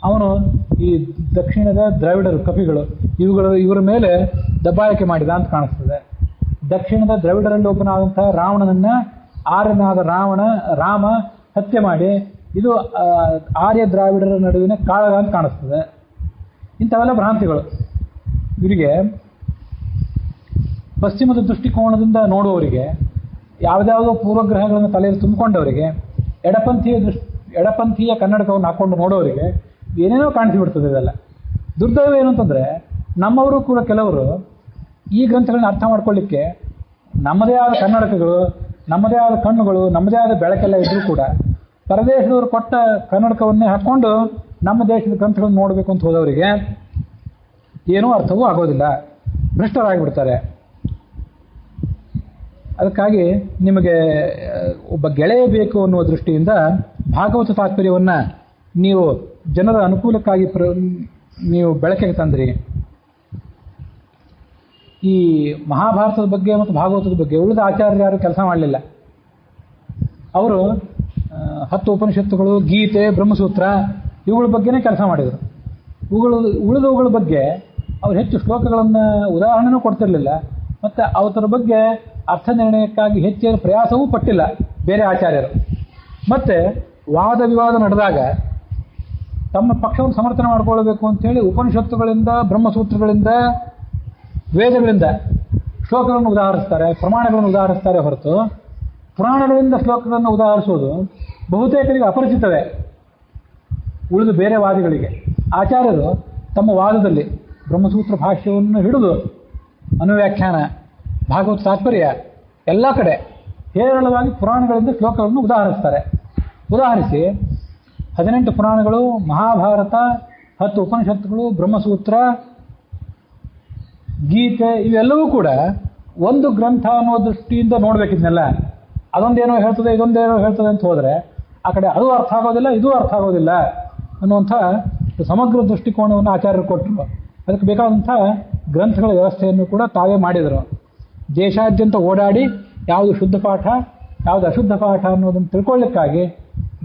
ಅವನು ಈ ದಕ್ಷಿಣದ ದ್ರಾವಿಡರು, ಕಪಿಗಳು ಇವರ ಮೇಲೆ ದಬ್ಬಾಳಿಕೆ ಮಾಡಿದ ಅಂತ ಕಾಣಿಸ್ತದೆ. ದಕ್ಷಿಣದ ದ್ರಾವಿಡರಲ್ಲಿ ಒಬ್ಬನಾದಂಥ ರಾವಣನನ್ನು ಆರ್ಯನಾದ ರಾಮ ಹತ್ಯೆ ಮಾಡಿ ಇದು ಆರ್ಯ ದ್ರಾವಿಡರ ನಡುವಿನ ಕಾಳಗ ಅಂತ ಕಾಣಿಸ್ತದೆ. ಇಂಥವೆಲ್ಲ ಭ್ರಾಂತಿಗಳು. ಇವರಿಗೆ ಪಶ್ಚಿಮದ ದೃಷ್ಟಿಕೋನದಿಂದ ನೋಡುವವರಿಗೆ, ಯಾವುದ್ಯಾವುದೋ ಪೂರ್ವಗ್ರಹಗಳನ್ನು ತಲೆಯಲ್ಲಿ ತುಂಬಿಕೊಂಡವರಿಗೆ, ಎಡಪಂಥೀಯ ಕನ್ನಡಕವನ್ನು ಹಾಕ್ಕೊಂಡು ನೋಡೋರಿಗೆ ಏನೇನೋ ಕಾಣಿಸಿಬಿಡ್ತದೆ ಇದೆಲ್ಲ. ದುರ್ದೈವ ಏನು ಅಂತಂದರೆ, ನಮ್ಮವರು ಕೂಡ ಕೆಲವರು ಈ ಗ್ರಂಥಗಳನ್ನ ಅರ್ಥ ಮಾಡ್ಕೊಳ್ಳಿಕ್ಕೆ ನಮ್ಮದೇ ಆದ ಕನ್ನಡಕಗಳು, ನಮ್ಮದೇ ಆದ ಕಣ್ಣುಗಳು, ನಮ್ಮದೇ ಆದ ಬೆಳಕೆಲ್ಲ ಇದ್ದರೂ ಕೂಡ ಪರದೇಶದವರು ಕೊಟ್ಟ ಕನ್ನಡಕವನ್ನೇ ಹಾಕ್ಕೊಂಡು ನಮ್ಮ ದೇಶದ ಗ್ರಂಥಗಳನ್ನು ನೋಡಬೇಕು ಅಂತ ಹೋದವರಿಗೆ ಏನೂ ಅರ್ಥವೂ ಆಗೋದಿಲ್ಲ, ಭ್ರಷ್ಟರಾಗಿಬಿಡ್ತಾರೆ. ಅದಕ್ಕಾಗಿ ನಿಮಗೆ ಒಬ್ಬ ಗೆಳೆಯ ಬೇಕು ಅನ್ನುವ ದೃಷ್ಟಿಯಿಂದ ಭಾಗವತ ತಾತ್ಪರ್ಯವನ್ನು ನೀವು ಜನರ ಅನುಕೂಲಕ್ಕಾಗಿ ನೀವು ಬೆಳಕಿಗೆ ತಂದ್ರಿ. ಈ ಮಹಾಭಾರತದ ಬಗ್ಗೆ ಮತ್ತು ಭಾಗವತದ ಬಗ್ಗೆ ಉಳಿದ ಆಚಾರ್ಯರು ಯಾರು ಕೆಲಸ ಮಾಡಲಿಲ್ಲ. ಅವರು 10 ಉಪನಿಷತ್ತುಗಳು, ಗೀತೆ, ಬ್ರಹ್ಮಸೂತ್ರ ಇವುಗಳ ಬಗ್ಗೆನೇ ಕೆಲಸ ಮಾಡಿದರು. ಉಳಿದವುಗಳ ಬಗ್ಗೆ ಅವರು ಹೆಚ್ಚು ಶ್ಲೋಕಗಳನ್ನು ಉದಾಹರಣೆನೂ ಕೊಡ್ತಿರಲಿಲ್ಲ, ಮತ್ತು ಅವತರ ಬಗ್ಗೆ ಅರ್ಥ ನಿರ್ಣಯಕ್ಕಾಗಿ ಹೆಚ್ಚಿನ ಪ್ರಯಾಸವೂ ಪಟ್ಟಿಲ್ಲ ಬೇರೆ ಆಚಾರ್ಯರು. ಮತ್ತು ವಾದ ವಿವಾದ ನಡೆದಾಗ ತಮ್ಮ ಪಕ್ಷವನ್ನು ಸಮರ್ಥನೆ ಮಾಡಿಕೊಳ್ಳಬೇಕು ಅಂಥೇಳಿ ಉಪನಿಷತ್ತುಗಳಿಂದ, ಬ್ರಹ್ಮಸೂತ್ರಗಳಿಂದ, ವೇದಗಳಿಂದ ಶ್ಲೋಕಗಳನ್ನು ಉದಾಹರಿಸ್ತಾರೆ, ಪ್ರಮಾಣಗಳನ್ನು ಉದಾಹರಿಸ್ತಾರೆ ಹೊರತು ಪುರಾಣಗಳಿಂದ ಶ್ಲೋಕಗಳನ್ನು ಉದಾಹರಿಸುವುದು ಬಹುತೇಕರಿಗೆ ಅಪರಿಚಿತವೇ. ಉಳಿದು ಬೇರೆ ವಾದಿಗಳಿಗೆ ಆಚಾರ್ಯರು ತಮ್ಮ ವಾದದಲ್ಲಿ ಬ್ರಹ್ಮಸೂತ್ರ ಭಾಷ್ಯವನ್ನು ಹಿಡಿದು ಅನುವ್ಯಾಖ್ಯಾನ, ಭಾಗವತ ತಾತ್ಪರ್ಯ ಎಲ್ಲ ಕಡೆ ಹೇರಳವಾಗಿ ಪುರಾಣಗಳಿಂದ ಶ್ಲೋಕಗಳನ್ನು ಉದಾಹರಿಸಿ 18 ಪುರಾಣಗಳು, ಮಹಾಭಾರತ, 10 ಉಪನಿಷತ್ತುಗಳು, ಬ್ರಹ್ಮಸೂತ್ರ, ಗೀತೆ ಇವೆಲ್ಲವೂ ಕೂಡ ಒಂದು ಗ್ರಂಥ ಅನ್ನೋ ದೃಷ್ಟಿಯಿಂದ ನೋಡಬೇಕಿದ್ನೆಲ್ಲ. ಅದೊಂದೇನೋ ಹೇಳ್ತದೆ, ಇದೊಂದೇನೋ ಹೇಳ್ತದೆ ಅಂತ ಹೋದರೆ ಆ ಕಡೆ ಅದು ಅರ್ಥ ಆಗೋದಿಲ್ಲ, ಇದೂ ಅರ್ಥ ಆಗೋದಿಲ್ಲ ಅನ್ನುವಂಥ ಸಮಗ್ರ ದೃಷ್ಟಿಕೋನವನ್ನು ಆಚಾರ್ಯರು ಕೊಟ್ಟರು. ಅದಕ್ಕೆ ಬೇಕಾದಂಥ ಗ್ರಂಥಗಳ ವ್ಯವಸ್ಥೆಯನ್ನು ಕೂಡ ತಾವೇ ಮಾಡಿದರು. ದೇಶಾದ್ಯಂತ ಓಡಾಡಿ ಯಾವುದು ಶುದ್ಧ ಪಾಠ, ಯಾವುದು ಅಶುದ್ಧ ಪಾಠ ಅನ್ನೋದನ್ನು ತಿಳ್ಕೊಳ್ಳಿಕ್ಕಾಗಿ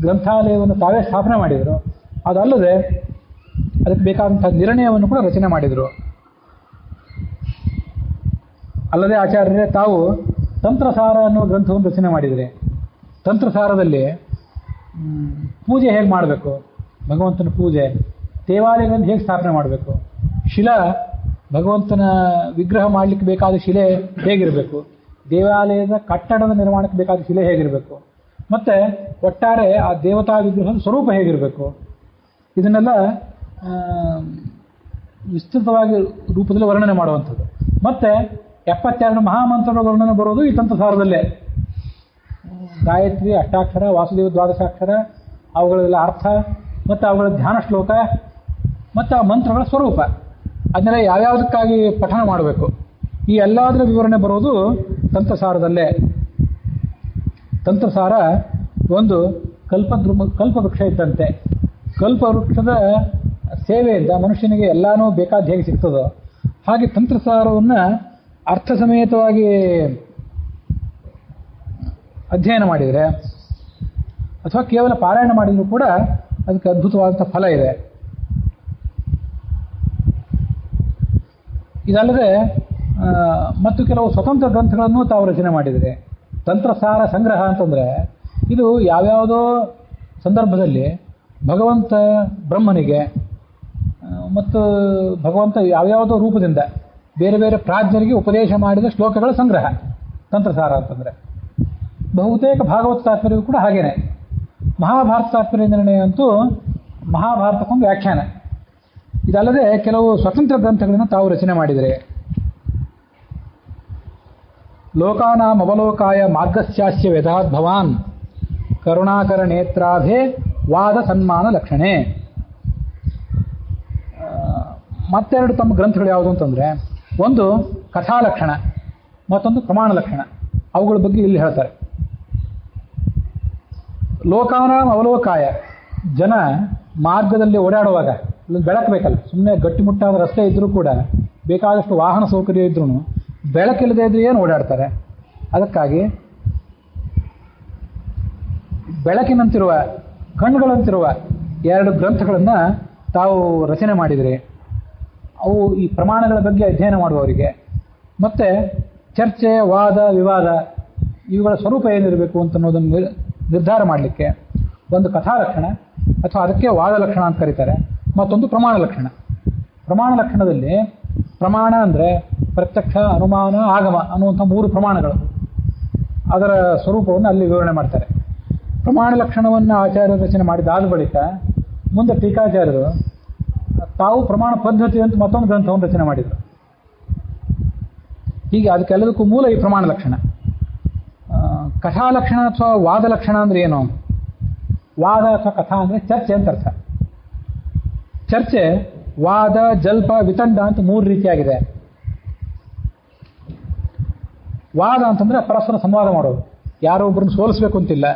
ಗ್ರಂಥಾಲಯವನ್ನು ತಾವೇ ಸ್ಥಾಪನೆ ಮಾಡಿದರು. ಅದಲ್ಲದೆ ಅದಕ್ಕೆ ಬೇಕಾದಂಥ ನಿರ್ಣಯವನ್ನು ಕೂಡ ರಚನೆ ಮಾಡಿದರು. ಅಲ್ಲದೆ ಆಚಾರ್ಯರೇ ತಾವು ತಂತ್ರಸಾರ ಅನ್ನೋ ಗ್ರಂಥವನ್ನು ರಚನೆ ಮಾಡಿದರೆ, ತಂತ್ರಸಾರದಲ್ಲಿ ಪೂಜೆ ಹೇಗೆ ಮಾಡಬೇಕು, ಭಗವಂತನ ಪೂಜೆ, ದೇವಾಲಯಗಳನ್ನು ಹೇಗೆ ಸ್ಥಾಪನೆ ಮಾಡಬೇಕು, ಶಿಲಾ ಭಗವಂತನ ವಿಗ್ರಹ ಮಾಡಲಿಕ್ಕೆ ಬೇಕಾದ ಶಿಲೆ ಹೇಗಿರಬೇಕು, ದೇವಾಲಯದ ಕಟ್ಟಡದ ನಿರ್ಮಾಣಕ್ಕೆ ಬೇಕಾದ ಶಿಲೆ ಹೇಗಿರಬೇಕು, ಮತ್ತು ಒಟ್ಟಾರೆ ಆ ದೇವತಾ ವಿಗ್ರಹದ ಸ್ವರೂಪ ಹೇಗಿರಬೇಕು, ಇದನ್ನೆಲ್ಲ ವಿಸ್ತೃತವಾಗಿ ರೂಪದಲ್ಲಿ ವರ್ಣನೆ ಮಾಡುವಂಥದ್ದು. ಮತ್ತು 72 ಮಹಾಮಂತ್ರಗಳ ವರ್ಣನೆ ಬರೋದು ಈ ತಂತ್ರಸಾರದಲ್ಲೇ. ಗಾಯತ್ರಿ, ಅಷ್ಟಾಕ್ಷರ, ವಾಸುದೇವ ದ್ವಾದಶಾಕ್ಷರ, ಅವುಗಳೆಲ್ಲ ಅರ್ಥ ಮತ್ತು ಅವುಗಳ ಧ್ಯಾನ ಶ್ಲೋಕ ಮತ್ತು ಆ ಮಂತ್ರಗಳ ಸ್ವರೂಪ, ಅದನ್ನೆಲ್ಲ ಯಾವ್ಯಾವುದಕ್ಕಾಗಿ ಪಠನ ಮಾಡಬೇಕು, ಈ ಎಲ್ಲದರ ವಿವರಣೆ ಬರೋದು ತಂತ್ರಸಾರದಲ್ಲೇ. ತಂತ್ರಸಾರ ಒಂದು ಕಲ್ಪವೃಕ್ಷ ಇದ್ದಂತೆ. ಕಲ್ಪವೃಕ್ಷದ ಸೇವೆಯಿಂದ ಮನುಷ್ಯನಿಗೆ ಎಲ್ಲನೂ ಬೇಕಾದ ಹೇಗೆ ಸಿಗ್ತದೋ ಹಾಗೆ ತಂತ್ರಸಾರವನ್ನು ಅರ್ಥ ಸಮೇತವಾಗಿ ಅಧ್ಯಯನ ಮಾಡಿದರೆ ಅಥವಾ ಕೇವಲ ಪಾರಾಯಣ ಮಾಡಿದರೂ ಕೂಡ ಅದಕ್ಕೆ ಅದ್ಭುತವಾದಂಥ ಫಲ ಇದೆ. ಇದಲ್ಲದೆ ಮತ್ತು ಕೆಲವು ಸ್ವತಂತ್ರ ಗ್ರಂಥಗಳನ್ನು ತಾವು ರಚನೆ ಮಾಡಿದರೆ. ತಂತ್ರಸಾರ ಸಂಗ್ರಹ ಅಂತಂದರೆ ಇದು ಯಾವ್ಯಾವುದೋ ಸಂದರ್ಭದಲ್ಲಿ ಭಗವಂತ ಬ್ರಹ್ಮನಿಗೆ ಮತ್ತು ಭಗವಂತ ಯಾವ್ಯಾವುದೋ ರೂಪದಿಂದ ಬೇರೆ ಬೇರೆ ಪ್ರಾಜ್ಞರಿಗೆ ಉಪದೇಶ ಮಾಡಿದ ಶ್ಲೋಕಗಳ ಸಂಗ್ರಹ ತಂತ್ರಸಾರ ಅಂತಂದರೆ. ಬಹುತೇಕ ಭಾಗವತ ತಾತ್ಪರ್ಯವೂ ಕೂಡ ಹಾಗೇನೆ. ಮಹಾಭಾರತ ತಾತ್ಪರ್ಯ ನಿರ್ಣಯ ಅಂತೂ ಮಹಾಭಾರತಕ್ಕೊಂದು ವ್ಯಾಖ್ಯಾನ. ಇದಲ್ಲದೆ ಕೆಲವು ಸ್ವತಂತ್ರ ಗ್ರಂಥಗಳನ್ನು ತಾವು ರಚನೆ ಮಾಡಿದರೆ. ಲೋಕಾನಾಂ ಅವಲೋಕಾಯ ಮಾರ್ಗಸ್ಯಾಸ್ಯ ವೇದಾತ್ ಭವಾನ್ ಕರುಣಾಕರ ನೇತ್ರಾಭೆ ವಾದ ಸನ್ಮಾನ ಲಕ್ಷಣೆ. ಮತ್ತೆರಡು ತಮ್ಮ ಗ್ರಂಥಗಳು ಯಾವುದು ಅಂತಂದರೆ, ಒಂದು ಕಥಾಲಕ್ಷಣ, ಮತ್ತೊಂದು ಪ್ರಮಾಣ ಲಕ್ಷಣ. ಅವುಗಳ ಬಗ್ಗೆ ಇಲ್ಲಿ ಹೇಳ್ತಾರೆ. ಲೋಕಾನಾಂ ಅವಲೋಕಾಯ, ಜನ ಮಾರ್ಗದಲ್ಲಿ ಓಡಾಡುವಾಗ ಬೆಳಕು ಬೇಕಲ್ಲ, ಸುಮ್ಮನೆ ಗಟ್ಟಿಮುಟ್ಟಾದ ರಸ್ತೆ ಇದ್ದರೂ ಕೂಡ ಬೇಕಾದಷ್ಟು ವಾಹನ ಸೌಕರ್ಯ ಇದ್ರೂ ಬೆಳಕಿಲ್ಲದೆ ಇದ್ರೆ ಏನು ಓಡಾಡ್ತಾರೆ. ಅದಕ್ಕಾಗಿ ಬೆಳಕಿನಂತಿರುವ ಕಣ್ಣುಗಳಂತಿರುವ 2 ಗ್ರಂಥಗಳನ್ನು ತಾವು ರಚನೆ ಮಾಡಿದರೆ ಅವು ಈ ಪ್ರಮಾಣಗಳ ಬಗ್ಗೆ ಅಧ್ಯಯನ ಮಾಡುವವರಿಗೆ ಮತ್ತು ಚರ್ಚೆ, ವಾದ, ವಿವಾದ ಇವುಗಳ ಸ್ವರೂಪ ಏನಿರಬೇಕು ಅಂತ ಅನ್ನೋದನ್ನು ನಿರ್ಧಾರ ಮಾಡಲಿಕ್ಕೆ ಒಂದು ಕಥಾಲಕ್ಷಣ ಅಥವಾ ಅದಕ್ಕೆ ವಾದ ಲಕ್ಷಣ ಅಂತ ಕರೀತಾರೆ, ಮತ್ತೊಂದು ಪ್ರಮಾಣ ಲಕ್ಷಣ. ಪ್ರಮಾಣ ಲಕ್ಷಣದಲ್ಲಿ ಪ್ರಮಾಣ ಅಂದರೆ ಪ್ರತ್ಯಕ್ಷ, ಅನುಮಾನ, ಆಗಮ ಅನ್ನುವಂಥ 3 ಪ್ರಮಾಣಗಳು. ಅದರ ಸ್ವರೂಪವನ್ನು ಅಲ್ಲಿ ವಿವರಣೆ ಮಾಡ್ತಾರೆ. ಪ್ರಮಾಣ ಲಕ್ಷಣವನ್ನು ಆಚಾರ್ಯರು ರಚನೆ ಮಾಡಿದಾದ ಬಳಿಕ ಮುಂದೆ ಟೀಕಾಚಾರ್ಯರು ತಾವು ಪ್ರಮಾಣ ಪದ್ಧತಿ ಅಂತ ಮತ್ತೊಂದು ಗ್ರಂಥವನ್ನು ರಚನೆ ಮಾಡಿದರು. ಹೀಗೆ ಅದಕ್ಕೆಲ್ಲದಕ್ಕೂ ಮೂಲ ಈ ಪ್ರಮಾಣ ಲಕ್ಷಣ. ಕಥಾಲಕ್ಷಣ ಅಥವಾ ವಾದ ಲಕ್ಷಣ ಅಂದರೆ ಏನು? ವಾದ ಅಥವಾ ಕಥಾ ಅಂದರೆ ಚರ್ಚೆ ಅಂತ ಅರ್ಥ. ಚರ್ಚೆ ವಾದ, ಜಲ್ಪ, ವಿತಂಡ ಅಂತ 3 ರೀತಿಯಾಗಿದೆ. ವಾದ ಅಂತಂದರೆ ಪರಸ್ಪರ ಸಂವಾದ ಮಾಡೋದು, ಯಾರೋ ಒಬ್ಬರನ್ನು ಸೋಲಿಸಬೇಕು ಅಂತಿಲ್ಲ,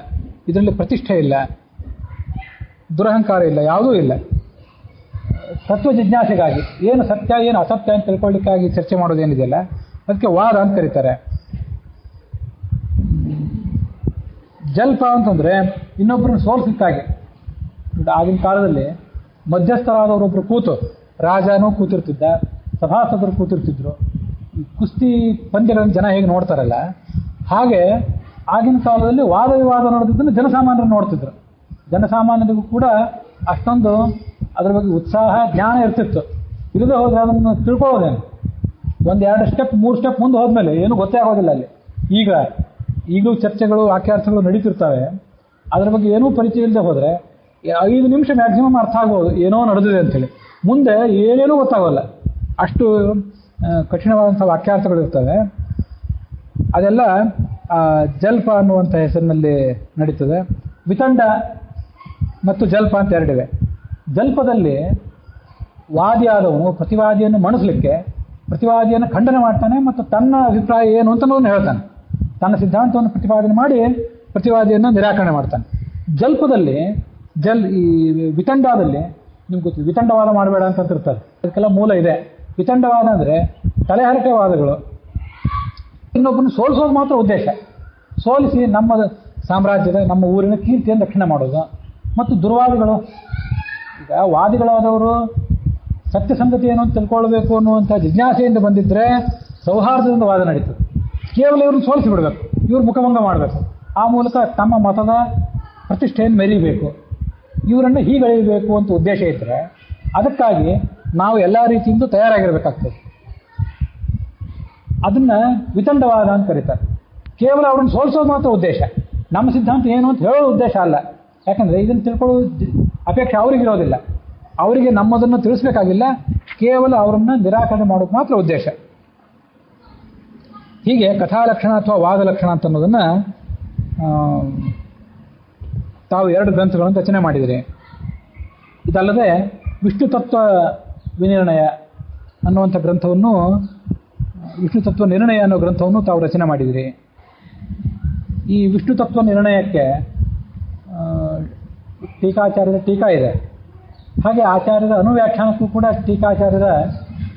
ಇದರಲ್ಲಿ ಪ್ರತಿಷ್ಠೆ ಇಲ್ಲ, ದುರಹಂಕಾರ ಇಲ್ಲ, ಯಾವುದೂ ಇಲ್ಲ. ತತ್ವ ಜಿಜ್ಞಾಸೆಗಾಗಿ ಏನು ಸತ್ಯ ಏನು ಅಸತ್ಯ ಅಂತ ತಿಳ್ಕೊಳ್ಳಿಕ್ಕಾಗಿ ಚರ್ಚೆ ಮಾಡೋದೇನಿದೆಯಲ್ಲ ಅದಕ್ಕೆ ವಾದ ಅಂತ ಕರೀತಾರೆ. ಜಲ್ಪ ಅಂತಂದರೆ ಇನ್ನೊಬ್ಬರನ್ನು ಸೋಲಿಸಲಿಕ್ಕಾಗಿ. ಆಗಿನ ಕಾಲದಲ್ಲಿ ಮಧ್ಯಸ್ಥರಾದವರೊಬ್ಬರು ಕೂತು, ರಾಜನೂ ಕೂತಿರ್ತಿದ್ದ, ಸಭಾಸದರು ಕೂತಿರ್ತಿದ್ರು. ಈ ಕುಸ್ತಿ ಪಂದ್ಯಗಳನ್ನು ಜನ ಹೇಗೆ ನೋಡ್ತಾರಲ್ಲ ಹಾಗೆ ಆಗಿನ ಕಾಲದಲ್ಲಿ ವಾದ ವಿವಾದ ನೋಡ್ತಿದ್ದನ್ನು ಜನಸಾಮಾನ್ಯರು ನೋಡ್ತಿದ್ರು. ಜನಸಾಮಾನ್ಯರಿಗೂ ಕೂಡ ಅಷ್ಟೊಂದು ಅದರ ಬಗ್ಗೆ ಉತ್ಸಾಹ, ಜ್ಞಾನ ಇರ್ತಿತ್ತು. ಇಲ್ಲದೆ ಹೋದರೆ ಅದನ್ನು ತಿಳ್ಕೊಳ್ಳೋದೇನು, 1-2 ಸ್ಟೆಪ್ 3 ಸ್ಟೆಪ್ ಮುಂದೆ ಹೋದ್ಮೇಲೆ ಏನು ಗೊತ್ತೇ ಆಗೋದಿಲ್ಲ ಅಲ್ಲಿ. ಈಗಲೂ ಚರ್ಚೆಗಳು, ವಾಕ್ಯಾರ್ಥಗಳು ನಡೀತಿರ್ತವೆ. ಅದರ ಬಗ್ಗೆ ಏನೂ ಪರಿಚಯ ಇಲ್ಲದೆ ಹೋದರೆ 5 ನಿಮಿಷ ಮ್ಯಾಕ್ಸಿಮಮ್ ಅರ್ಥ ಆಗ್ಬೋದು ಏನೋ ನಡೆದಿದೆ ಅಂತೇಳಿ. ಮುಂದೆ ಏನೇನೂ ಗೊತ್ತಾಗೋಲ್ಲ, ಅಷ್ಟು ಕಠಿಣವಾದಂಥ ವಾಕ್ಯಾರ್ಥಗಳು ಇರ್ತವೆ. ಅದೆಲ್ಲ ಜಲ್ಪ ಅನ್ನುವಂಥ ಹೆಸರಿನಲ್ಲಿ ನಡೀತದೆ. ವಿತಂಡ ಮತ್ತು ಜಲ್ಪ ಅಂತ 2 ಇವೆ. ಜಲ್ಪದಲ್ಲಿ ವಾದಿಯಾದವನು ಪ್ರತಿವಾದಿಯನ್ನು ಮಣಿಸಲಿಕ್ಕೆ ಪ್ರತಿವಾದಿಯನ್ನು ಖಂಡನೆ ಮಾಡ್ತಾನೆ ಮತ್ತು ತನ್ನ ಅಭಿಪ್ರಾಯ ಏನು ಅಂತ ಹೇಳ್ತಾನೆ. ತನ್ನ ಸಿದ್ಧಾಂತವನ್ನು ಪ್ರತಿಪಾದನೆ ಮಾಡಿ ಪ್ರತಿವಾದಿಯನ್ನು ನಿರಾಕರಣೆ ಮಾಡ್ತಾನೆ. ಜಲ್ಪದಲ್ಲಿ ಈ ವಿತಂಡದಲ್ಲಿ ನಿಮ್ಗೆ ಗೊತ್ತಿದೆ, ವಿತಂಡವಾದ ಮಾಡಬೇಡ ಅಂತ ಇರ್ತಾರೆ. ಅದಕ್ಕೆಲ್ಲ ಮೂಲ ಇದೆ. ವಿತಂಡವಾದ ಅಂದರೆ ತಲೆಹರಟೆ ವಾದಗಳು. ಇನ್ನೊಬ್ಬರನ್ನು ಸೋಲಿಸೋದು ಮಾತ್ರ ಉದ್ದೇಶ. ಸೋಲಿಸಿ ನಮ್ಮ ಸಾಮ್ರಾಜ್ಯದ, ನಮ್ಮ ಊರಿನ ಕೀರ್ತಿಯನ್ನು ರಕ್ಷಣೆ ಮಾಡೋದು. ಮತ್ತು ದುರ್ವಾದಿಗಳು, ಈಗ ವಾದಿಗಳಾದವರು ಸತ್ಯಸಂಗತಿ ಏನು ಅಂತ ತಿಳ್ಕೊಳ್ಬೇಕು ಅನ್ನುವಂಥ ಜಿಜ್ಞಾಸೆಯಿಂದ ಬಂದಿದ್ದರೆ ಸೌಹಾರ್ದದಿಂದ ವಾದ ನಡೀತದೆ. ಕೇವಲ ಇವ್ರನ್ನ ಸೋಲಿಸಿ ಬಿಡಬೇಕು, ಇವ್ರ ಮುಖಭಂಗ ಮಾಡಬೇಕು, ಆ ಮೂಲಕ ತಮ್ಮ ಮತದ ಪ್ರತಿಷ್ಠೆಯನ್ನು ಮೆರೀಬೇಕು, ಇವರನ್ನು ಹೀಗಳೆಯಬೇಕು ಅಂತ ಉದ್ದೇಶ ಇದ್ದರೆ ಅದಕ್ಕಾಗಿ ನಾವು ಎಲ್ಲ ರೀತಿಯಿಂದ ತಯಾರಾಗಿರಬೇಕಾಗ್ತದೆ. ಅದನ್ನು ವಿತಂಡವಾದ ಅಂತ ಕರೀತಾರೆ. ಕೇವಲ ಅವ್ರನ್ನ ಸೋಲಿಸೋದು ಮಾತ್ರ ಉದ್ದೇಶ, ನಮ್ಮ ಸಿದ್ಧಾಂತ ಏನು ಅಂತ ಹೇಳೋ ಉದ್ದೇಶ ಅಲ್ಲ. ಯಾಕಂದರೆ ಇದನ್ನು ತಿಳ್ಕೊಳ್ಳೋ ಅಪೇಕ್ಷೆ ಅವರಿಗಿರೋದಿಲ್ಲ, ಅವರಿಗೆ ನಮ್ಮದನ್ನು ತಿಳಿಸ್ಬೇಕಾಗಿಲ್ಲ, ಕೇವಲ ಅವರನ್ನು ನಿರಾಕರಣೆ ಮಾಡೋದು ಮಾತ್ರ ಉದ್ದೇಶ. ಹೀಗೆ ಕಥಾಲಕ್ಷಣ ಅಥವಾ ವಾದ ಲಕ್ಷಣ ಅಂತ ಅನ್ನೋದನ್ನು ತಾವು 2 ಗ್ರಂಥಗಳನ್ನು ರಚನೆ ಮಾಡಿದಿರಿ. ಇದಲ್ಲದೆ ವಿಷ್ಣು ತತ್ವ ವಿನಿರ್ಣಯ ಅನ್ನುವಂಥ ಗ್ರಂಥವನ್ನು, ವಿಷ್ಣು ತತ್ವ ನಿರ್ಣಯ ಅನ್ನೋ ಗ್ರಂಥವನ್ನು ತಾವು ರಚನೆ ಮಾಡಿದಿರಿ. ಈ ವಿಷ್ಣು ತತ್ವ ನಿರ್ಣಯಕ್ಕೆ ಟೀಕಾಚಾರ್ಯರ ಟೀಕಾ ಇದೆ. ಹಾಗೆ ಆಚಾರ್ಯರ ಅನುವ್ಯಾಖ್ಯಾನಕ್ಕೂ ಕೂಡ ಟೀಕಾಚಾರ್ಯರ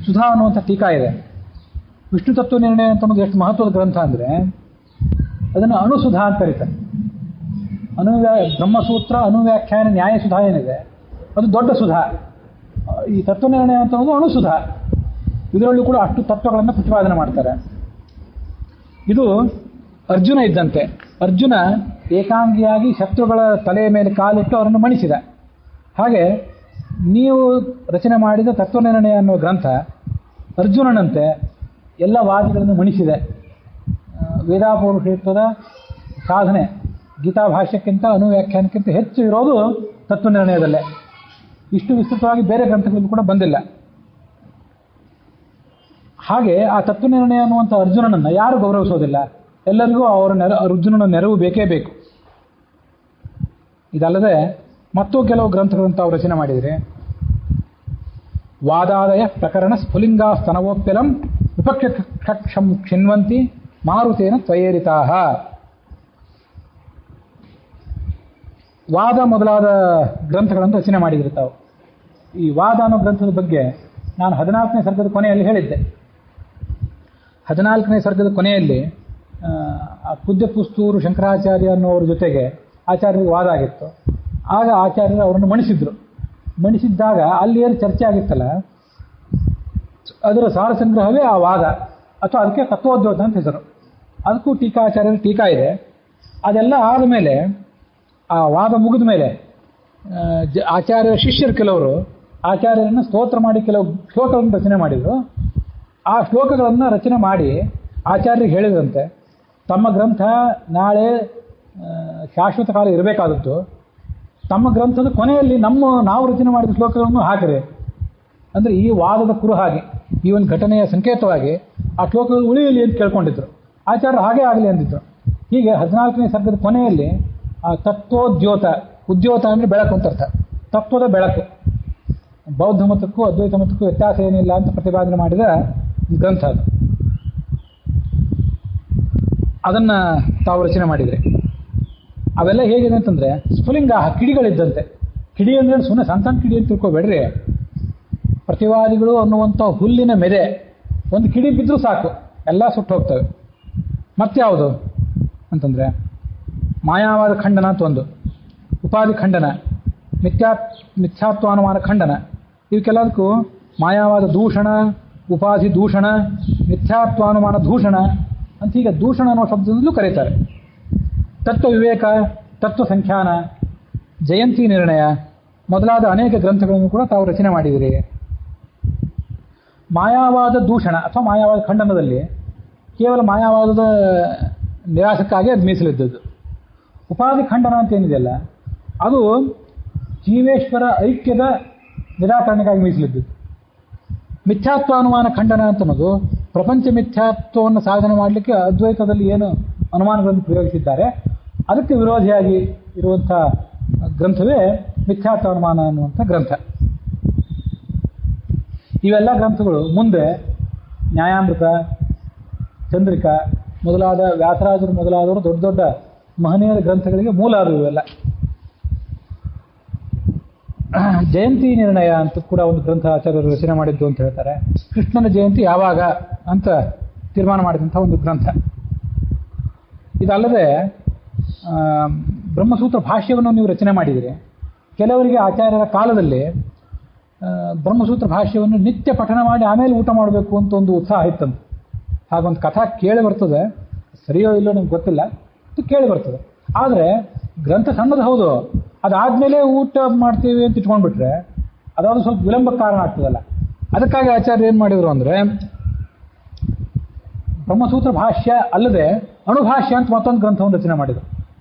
ಸುಧಾ ಅನ್ನುವಂಥ ಟೀಕಾ ಇದೆ. ವಿಷ್ಣು ತತ್ವ ನಿರ್ಣಯ ಅಂತ ಅನ್ನೋದು ಎಷ್ಟು ಮಹತ್ವದ ಗ್ರಂಥ ಅಂದರೆ ಅದನ್ನು ಅಣುಸುಧಾ ಅಂತ ಕರೀತಾರೆ. ಬ್ರಹ್ಮಸೂತ್ರ ಅನುವ್ಯಾಖ್ಯಾನ ನ್ಯಾಯಸುಧಾ ಏನಿದೆ ಅದು ದೊಡ್ಡ ಸುಧಾ. ಈ ತತ್ವ ನಿರ್ಣಯ ಅಂತ ಅನ್ನೋದು ಅಣುಸುಧಾ. ಇದರಲ್ಲೂ ಕೂಡ ಅಷ್ಟು ತತ್ವಗಳನ್ನು ಪ್ರತಿಪಾದನೆ ಮಾಡ್ತಾರೆ. ಇದು ಅರ್ಜುನ ಇದ್ದಂತೆ. ಅರ್ಜುನ ಏಕಾಂಗಿಯಾಗಿ ಶತ್ರುಗಳ ತಲೆಯ ಮೇಲೆ ಕಾಲಿಟ್ಟು ಅವರನ್ನು ಮಣಿಸಿದ. ಹಾಗೆ ನೀವು ರಚನೆ ಮಾಡಿದ ತತ್ವನಿರ್ಣಯ ಅನ್ನುವ ಗ್ರಂಥ ಅರ್ಜುನನಂತೆ ಎಲ್ಲ ವಾದಿಗಳನ್ನು ಮಣಿಸಿದೆ. ವೇದಾಪೌರುಷತ್ವದ ಸಾಧನೆ ಗೀತಾಭಾಷ್ಯಕ್ಕಿಂತ ಅನುವ್ಯಾಖ್ಯಾನಕ್ಕಿಂತ ಹೆಚ್ಚು ಇರೋದು ತತ್ವನಿರ್ಣಯದಲ್ಲೇ. ಇಷ್ಟು ವಿಸ್ತೃತವಾಗಿ ಬೇರೆ ಗ್ರಂಥಗಳಲ್ಲಿ ಕೂಡ ಬಂದಿಲ್ಲ. ಹಾಗೆ ಆ ತತ್ವನಿರ್ಣಯ ಅನ್ನುವಂಥ ಅರ್ಜುನನನ್ನು ಯಾರು ಗೌರವಿಸೋದಿಲ್ಲ? ಎಲ್ಲರಿಗೂ ಅರ್ಜುನನ ನೆರವು ಬೇಕೇ ಬೇಕು. ಇದಲ್ಲದೆ ಮತ್ತೂ ಕೆಲವು ಗ್ರಂಥಗಳನ್ನು ತಾವು ರಚನೆ ಮಾಡಿದರೆ, ವಾದಾದಯ ಪ್ರಕರಣ ಸ್ಫುಲಿಂಗಾ ಸ್ತನವೋಪ್ಯಲಂ ವಿಪಕ್ಷಂ ಕ್ಷಿನ್ವಂತಿ ಮಾರುತೇನ ತ್ವಯೇರಿತಾಹ. ವಾದ ಮೊದಲಾದ ಗ್ರಂಥಗಳನ್ನು ರಚನೆ ಮಾಡಿದರೆ ತಾವು. ಈ ವಾದ ಅನ್ನೋ ಗ್ರಂಥದ ಬಗ್ಗೆ ನಾನು 14ನೇ ಸರ್ಗದ ಕೊನೆಯಲ್ಲಿ ಹೇಳಿದ್ದೆ. 14ನೇ ಸರ್ಗದ ಕೊನೆಯಲ್ಲಿ ಕುದ್ಯಪುಸ್ತೂರು ಶಂಕರಾಚಾರ್ಯ ಅನ್ನೋರ ಜೊತೆಗೆ ಆಚಾರ್ಯರಿಗೆ ವಾದ ಆಗಿತ್ತು. ಆಗ ಆಚಾರ್ಯರು ಅವರನ್ನು ಮಣಿಸಿದ್ರು. ಮಣಿಸಿದ್ದಾಗ ಅಲ್ಲಿ ಏನು ಚರ್ಚೆ ಆಗಿತ್ತಲ್ಲ ಅದರ ಸಾರಸಂಗ್ರಹವೇ ಆ ವಾದ, ಅಥವಾ ಅದಕ್ಕೆ ತತ್ವೋದ್ಯೋತ ಅಂತ ಹೆಸರು. ಅದಕ್ಕೂ ಟೀಕಾಚಾರ್ಯರ ಟೀಕಾ ಇದೆ. ಅದೆಲ್ಲ ಆದಮೇಲೆ, ಆ ವಾದ ಮುಗಿದ ಮೇಲೆ ಆಚಾರ್ಯರ ಶಿಷ್ಯರು ಕೆಲವರು ಆಚಾರ್ಯರನ್ನು ಸ್ತೋತ್ರ ಮಾಡಿ ಕೆಲವು ಶ್ಲೋಕಗಳನ್ನು ರಚನೆ ಮಾಡಿದರು. ಆ ಶ್ಲೋಕಗಳನ್ನು ರಚನೆ ಮಾಡಿ ಆಚಾರ್ಯರಿಗೆ ಹೇಳಿದಂತೆ ತಮ್ಮ ಗ್ರಂಥ ನಾಳೆ ಶಾಶ್ವತ ಕಾಲ ಇರಬೇಕಾದದ್ದು, ತಮ್ಮ ಗ್ರಂಥದ ಕೊನೆಯಲ್ಲಿ ನಾವು ರಚನೆ ಮಾಡಿದ ಶ್ಲೋಕಗಳನ್ನು ಹಾಕಿರಿ. ಅಂದರೆ ಈ ವಾದದ ಕುರು ಹಾಗೆ, ಈ ಒಂದು ಘಟನೆಯ ಸಂಕೇತವಾಗಿ ಆ ಶ್ಲೋಕಗಳು ಉಳಿಯಲಿ ಅಂತ ಕೇಳ್ಕೊಂಡಿದ್ರು. ಆಚಾರ್ಯರು ಹಾಗೇ ಆಗಲಿ ಅಂದಿದ್ರು. ಹೀಗೆ 14ನೇ ಸರ್ಗದ ಕೊನೆಯಲ್ಲಿ ಆ ತತ್ವೋದ್ಯೋತ, ಉದ್ಯೋತ ಅಂದರೆ ಬೆಳಕು ಅಂತ ಅರ್ಥ, ತತ್ವದ ಬೆಳಕು, ಬೌದ್ಧ ಮತಕ್ಕೂ ಅದ್ವೈತ ಮತಕ್ಕೂ ವ್ಯತ್ಯಾಸ ಏನಿಲ್ಲ ಅಂತ ಪ್ರತಿಪಾದನೆ ಮಾಡಿದ ಗ್ರಂಥ ಅದು. ಅದನ್ನು ತಾವು ರಚನೆ ಮಾಡಿದರೆ ಅವೆಲ್ಲ ಹೇಗಿದೆ ಅಂತಂದರೆ ಸ್ಫುಲಿಂಗ ಕಿಡಿಗಳಿದ್ದಂತೆ. ಕಿಡಿ ಅಂದರೆ ಸುಮ್ಮನೆ ಸಣ್ಣ ಸಣ್ಣ ಕಿಡಿ ಅಂತ ತಿಳ್ಕೊಬೇಡ್ರಿ. ಪ್ರತಿವಾದಿಗಳು ಅನ್ನುವಂಥ ಹುಲ್ಲಿನ ಮೆದೆ ಒಂದು ಕಿಡಿ ಬಿದ್ದರೂ ಸಾಕು, ಎಲ್ಲ ಸುಟ್ಟು ಹೋಗ್ತವೆ. ಮತ್ಯಾವುದು ಅಂತಂದರೆ ಮಾಯಾವಾದ ಖಂಡನ ಅಂತ ಒಂದು, ಉಪಾಧಿ ಖಂಡನ, ಮಿಥ್ಯಾತ್ವಾನುಮಾನ ಖಂಡನ. ಇವಕ್ಕೆಲ್ಲದಕ್ಕೂ ಮಾಯಾವಾದ ದೂಷಣ, ಉಪಾಧಿ ದೂಷಣ, ಮಿಥ್ಯಾತ್ವಾನುಮಾನ ದೂಷಣ ಅಂತ ಹೀಗೆ ದೂಷಣ ಅನ್ನೋ ಶಬ್ದದಲ್ಲೂ ಕರೀತಾರೆ. ತತ್ವ ವಿವೇಕ, ತತ್ವ ಸಂಖ್ಯಾನ, ಜಯಂತಿ ನಿರ್ಣಯ ಮೊದಲಾದ ಅನೇಕ ಗ್ರಂಥಗಳನ್ನು ಕೂಡ ತಾವು ರಚನೆ ಮಾಡಿದಿರಿ. ಮಾಯಾವಾದ ದೂಷಣ ಅಥವಾ ಮಾಯಾವಾದ ಖಂಡನದಲ್ಲಿ ಕೇವಲ ಮಾಯಾವಾದದ ನಿರಾಸಕ್ಕಾಗಿ ಅದು ಮೀಸಲಿದ್ದದ್ದು. ಉಪಾಧಿ ಖಂಡನ ಅಂತ ಏನಿದೆಯಲ್ಲ ಅದು ಜೀವೇಶ್ವರ ಐಕ್ಯದ ನಿರಾಕರಣೆಗಾಗಿ ಮೀಸಲಿದ್ದದ್ದು. ಮಿಥ್ಯಾತ್ವಾನುಮಾನ ಖಂಡನ ಅಂತನ್ನೋದು ಪ್ರಪಂಚ ಮಿಥ್ಯಾತ್ವವನ್ನು ಸಾಧನೆ ಮಾಡಲಿಕ್ಕೆ ಅದ್ವೈತದಲ್ಲಿ ಏನು ಅನುಮಾನಗಳನ್ನು ಪ್ರಯೋಗಿಸಿದ್ದಾರೆ ಅದಕ್ಕೆ ವಿರೋಧಿಯಾಗಿ ಇರುವಂಥ ಗ್ರಂಥವೇ ಮಿಥ್ಯಾತ್ವಾನುಮಾನ ಅನ್ನುವಂಥ ಗ್ರಂಥ. ಇವೆಲ್ಲ ಗ್ರಂಥಗಳು ಮುಂದೆ ನ್ಯಾಯಾಮೃತ, ಚಂದ್ರಿಕಾ ಮೊದಲಾದ ವ್ಯಾಸರಾಜರು ಮೊದಲಾದವರು ದೊಡ್ಡ ದೊಡ್ಡ ಮಹನೀಯರ ಗ್ರಂಥಗಳಿಗೆ ಮೂಲ ಅದು. ಇವೆಲ್ಲ ಜಯಂತಿ ನಿರ್ಣಯ ಅಂತ ಕೂಡ ಒಂದು ಗ್ರಂಥ ಆಚಾರ್ಯರು ರಚನೆ ಮಾಡಿದ್ದು ಅಂತ ಹೇಳ್ತಾರೆ. ಕೃಷ್ಣನ ಜಯಂತಿ ಯಾವಾಗ ಅಂತ ತೀರ್ಮಾನ ಮಾಡಿದಂಥ ಒಂದು ಗ್ರಂಥ. ಇದಲ್ಲದೆ ಬ್ರಹ್ಮಸೂತ್ರ ಭಾಷ್ಯವನ್ನು ನೀವು ರಚನೆ ಮಾಡಿದಿರಿ. ಕೆಲವರಿಗೆ ಆಚಾರ್ಯರ ಕಾಲದಲ್ಲಿ ಬ್ರಹ್ಮಸೂತ್ರ ಭಾಷ್ಯವನ್ನು ನಿತ್ಯ ಪಠನ ಮಾಡಿ ಆಮೇಲೆ ಊಟ ಮಾಡಬೇಕು ಅಂತ ಒಂದು ಉತ್ಸಾಹ ಇತ್ತಂತೆ. ಹಾಗೊಂದು ಕಥಾ ಕೇಳಿ ಬರ್ತದೆ, ಸರಿಯೋ ಇಲ್ಲೋ ನಮ್ಗೆ ಗೊತ್ತಿಲ್ಲ, ಅದು ಕೇಳಿ ಬರ್ತದೆ. ಆದರೆ ಗ್ರಂಥ ಸಣ್ಣದು ಹೌದು, ಅದಾದಮೇಲೆ ಊಟ ಮಾಡ್ತೀವಿ ಅಂತ ಇಟ್ಕೊಂಡ್ಬಿಟ್ರೆ ಅದಾವುದು ಸ್ವಲ್ಪ ವಿಳಂಬಕ್ಕೆ ಕಾರಣ ಆಗ್ತದಲ್ಲ. ಅದಕ್ಕಾಗಿ ಆಚಾರ್ಯ ಏನು ಮಾಡಿದರು ಅಂದರೆ ಬ್ರಹ್ಮಸೂತ್ರ ಭಾಷ್ಯ ಅಲ್ಲದೆ ಅಣುಭಾಷ್ಯ ಅಂತ ಮತ್ತೊಂದು ಗ್ರಂಥವನ್ನು ರಚನೆ ಮಾಡಿದರು.